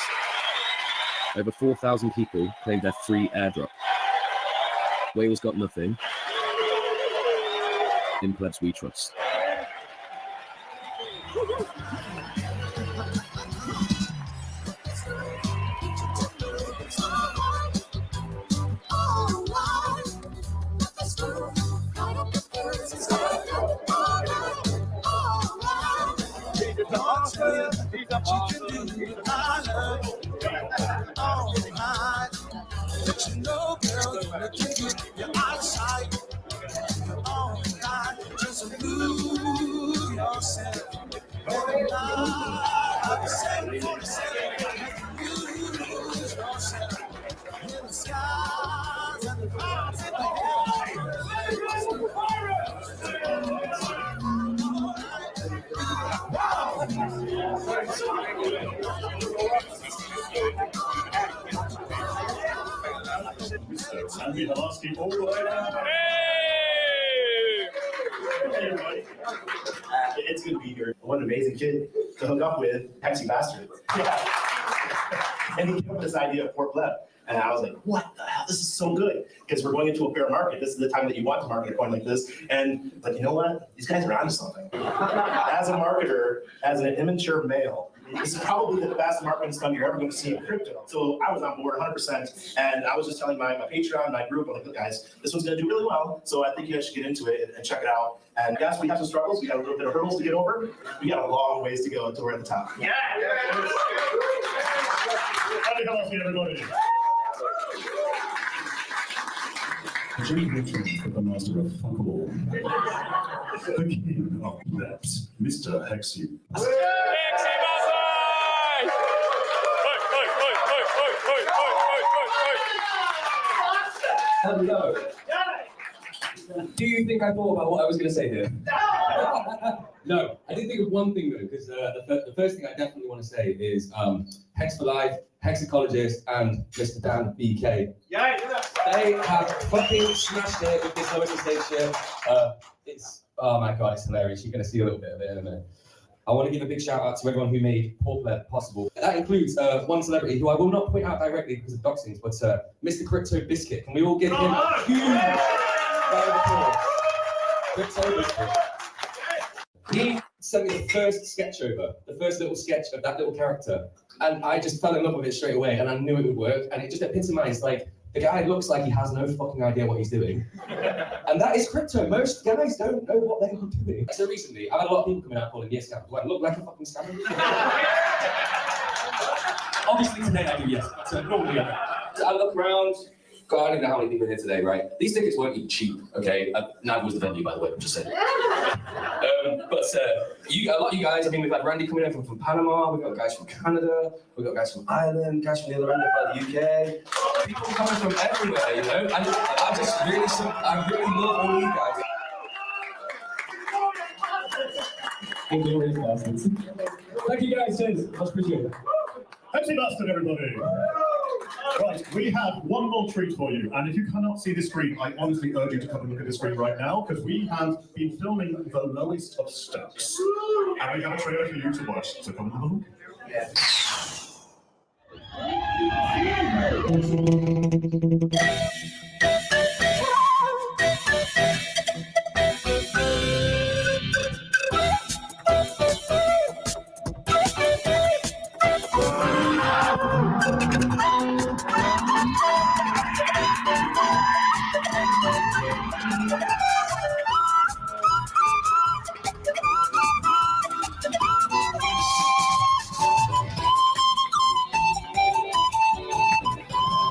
Over 4,000 people claimed their free airdrop. Wales got nothing. In plebs we trust. Mr. Randy Hilarski all the way down. Hey! It's good to be here. What an amazing kid to hook up with, Maxi bastard. And he came up with this idea of Poor Pleb. And I was like, what the hell? This is so good. Because we're going into a fair market. This is the time that you want to market a coin like this. And but you know what? These guys are onto something. As a marketer, as an immature male, this is probably the best marketing stunt you're ever going to see in crypto. So I was on board 100%. And I was just telling my Patreon, my group, I'm like, look guys, this one's going to do really well. So I think you guys should get into it and check it out. And yes, we have some struggles. We got a little bit of hurdles to get over. We got a long ways to go until we're at the top. Yeah! Randy Hilarski, everybody. Jimmy Richards, the master of Funkable. The king of plebs, Mr. Hexy. Hexy Bastard! Hello. Do you think I thought about what I was going to say here? No, I did think of one thing though, because the first thing I definitely want to say is Hex for Life, Hexacologist, and Mr. Dan BK. Yeah, they have fucking smashed it with this lowest mistake shit. It's, oh my god, it's hilarious. You're going to see a little bit of it in a minute. I want to give a big shout out to everyone who made Portlet possible. That includes one celebrity who I will not point out directly because of doxings, but Mr. Crypto Biscuit. Can we all give him a huge round of applause? Crypto Biscuit. He sent me the first sketch over, the first little sketch of that little character, and I just fell in love with it straight away, and I knew it would work, and it just epitomized, like, the guy looks like he has no fucking idea what he's doing. And that is crypto. Most guys don't know what they are doing. So recently, I've had a lot of people coming out calling me a scammer. Do I look like a fucking scammer? Obviously today I do, yes. So normally I don't. So I look around. God, I don't know how many people are here today, right? These tickets weren't even cheap, okay? Neither was the venue, by the way, I'm just saying. A lot of you guys, I mean, we've had Randy coming in from Panama, we've got guys from Canada, we've got guys from Ireland, guys from the other end of the UK. People coming from everywhere, you know? And I really love all you guys. Thank you guys, cheers. Much appreciated. Pepsi Bastard, everybody. Right, we have one more treat for you, and if you cannot see the screen, I honestly urge you to come and look at the screen right now, because we have been filming The Lowest of Steps, and we have a trailer for you to watch, so come and have a look.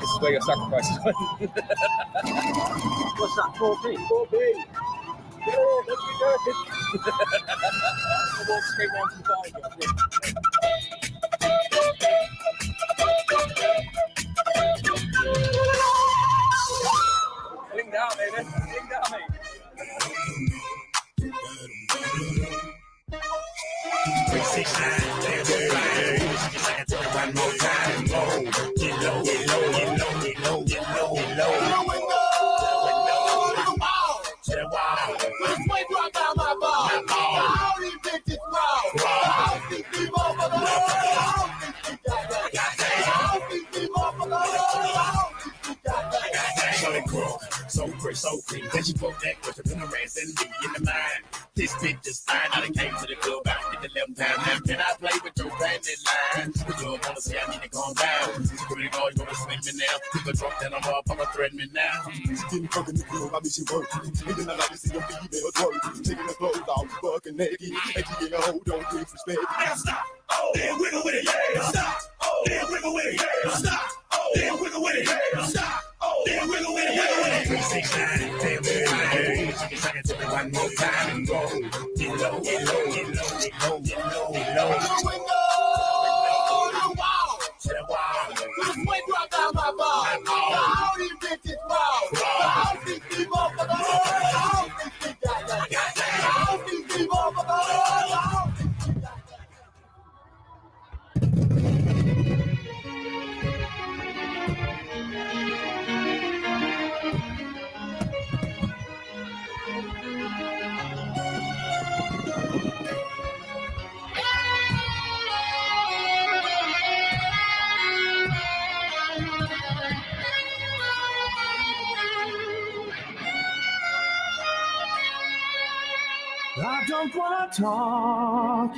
This is where your sacrifice is going. What's that? 4p? 4p. Yeah, let's be good. I'll walk straight down to the bar. Bling down, baby. Bling down, mate. 369, one more time, go. Get low, get low, get low, get low, get low, get low. To the wall. Which way do I got my ball? All these bitches fall. All these people for the so quick, so quick. Then she broke that with the boomerang and me in the mind. This bitch is fine. I done came to the club out in the 11 time. Now can I play with your bandit line? The club wanna say I need to calm down. Security guard, you wanna swing me now? People drunk that I'm up, I'ma threaten me now. Didn't fuck in the club, I mean she work. And then I like to see them females work. Taking the clothes off, fucking naked. And she get a hold on disrespect. Now stop. Oh, then wiggle with it, yeah. Stop. Oh, then wiggle with it, yeah. Stop. Oh, then wiggle with it, yeah. Stop. Oh, then wiggle with it, wiggle with it. 369, then wiggle with it. Take it to me one more time and go. Get low, get low, get low, get low, get low, get low. To the wall. Which way do I got my ball? All these bitches fall. All these people for the all these people for the I don't want to talk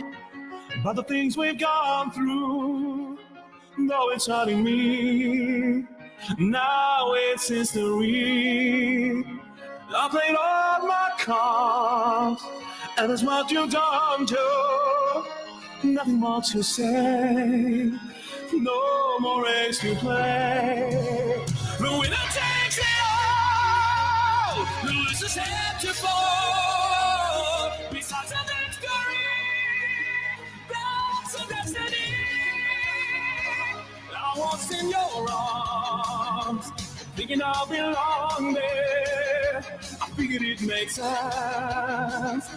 about the things we've gone through, though it's hurting me. Now it's history. I played all my cards, and that's what you don't do. Nothing more to say, no more race to play. The winner takes it all, the losers have to fall. Besides a victory, that's a destiny. I was in your arms, think thinking I'll belong there. I figured it makes sense.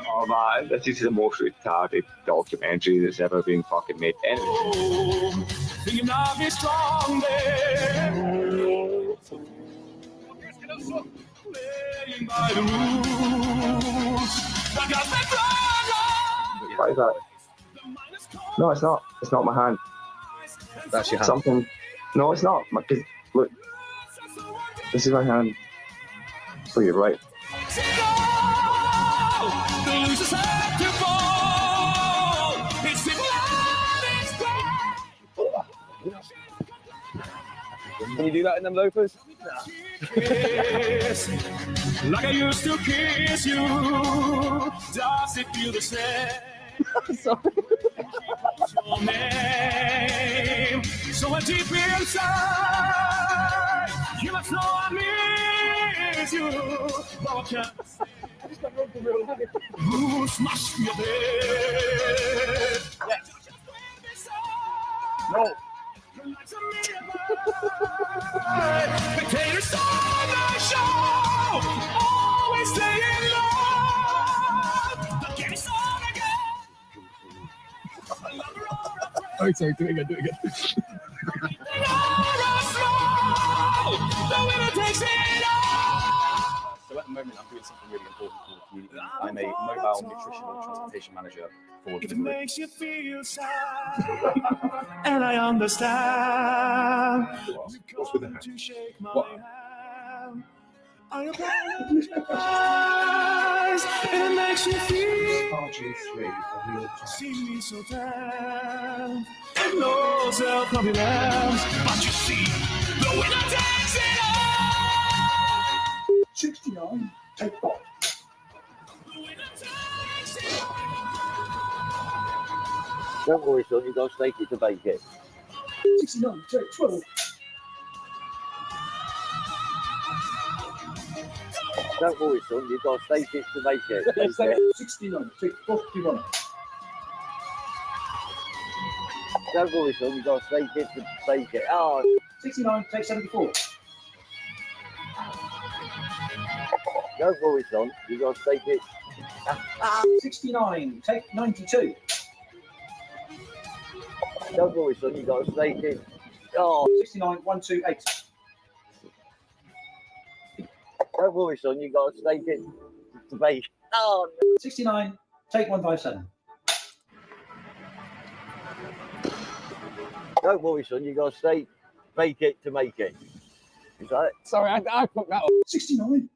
Oh man, this is the most retarded documentary that's ever been fucking made. Oh, thinking I'll be strong there. Playing by the rules. I got my blood. What is that? No, it's not. It's not my hand. That's your hand. Something. No, it's not. Look, this is my hand. Oh, you're right. Can you do that in them loafers? Kiss, like I used to kiss you. Does it feel the same? Sorry. Your name, so deep inside, you must know I miss you. But I can't say who smashed your bed. No. Potatoes on the show, always stay in love. The game's on again. Oh, sorry, do it again. So at the moment, I'm doing something really important for the community. I'm a mobile nutritional transportation manager for It delivery. makes you feel sad, and I understand. What's with the hand? To shake my What? hand. I apologize, and it makes you feel. See me so tan, no self-confidence, but you see the winner takes it all. 69, take 5. Don't worry, son, you've got to stake it to bake it. 69, take 12. Don't worry, son, you've got to stake it to make it. 69, take 41. Don't worry, son, you've got to stake it to bake it. Oh. 69, take 74. Don't worry, son, you've got to stake it. 69, take 92. Don't worry, son, you've got to stake it. Oh. 69, 128. Don't worry, son, you've got to stake it to bake. Oh. 69, take 157. Don't worry, son, you've got to bake it to make it. Is that it? Sorry, I fucked that up. 69,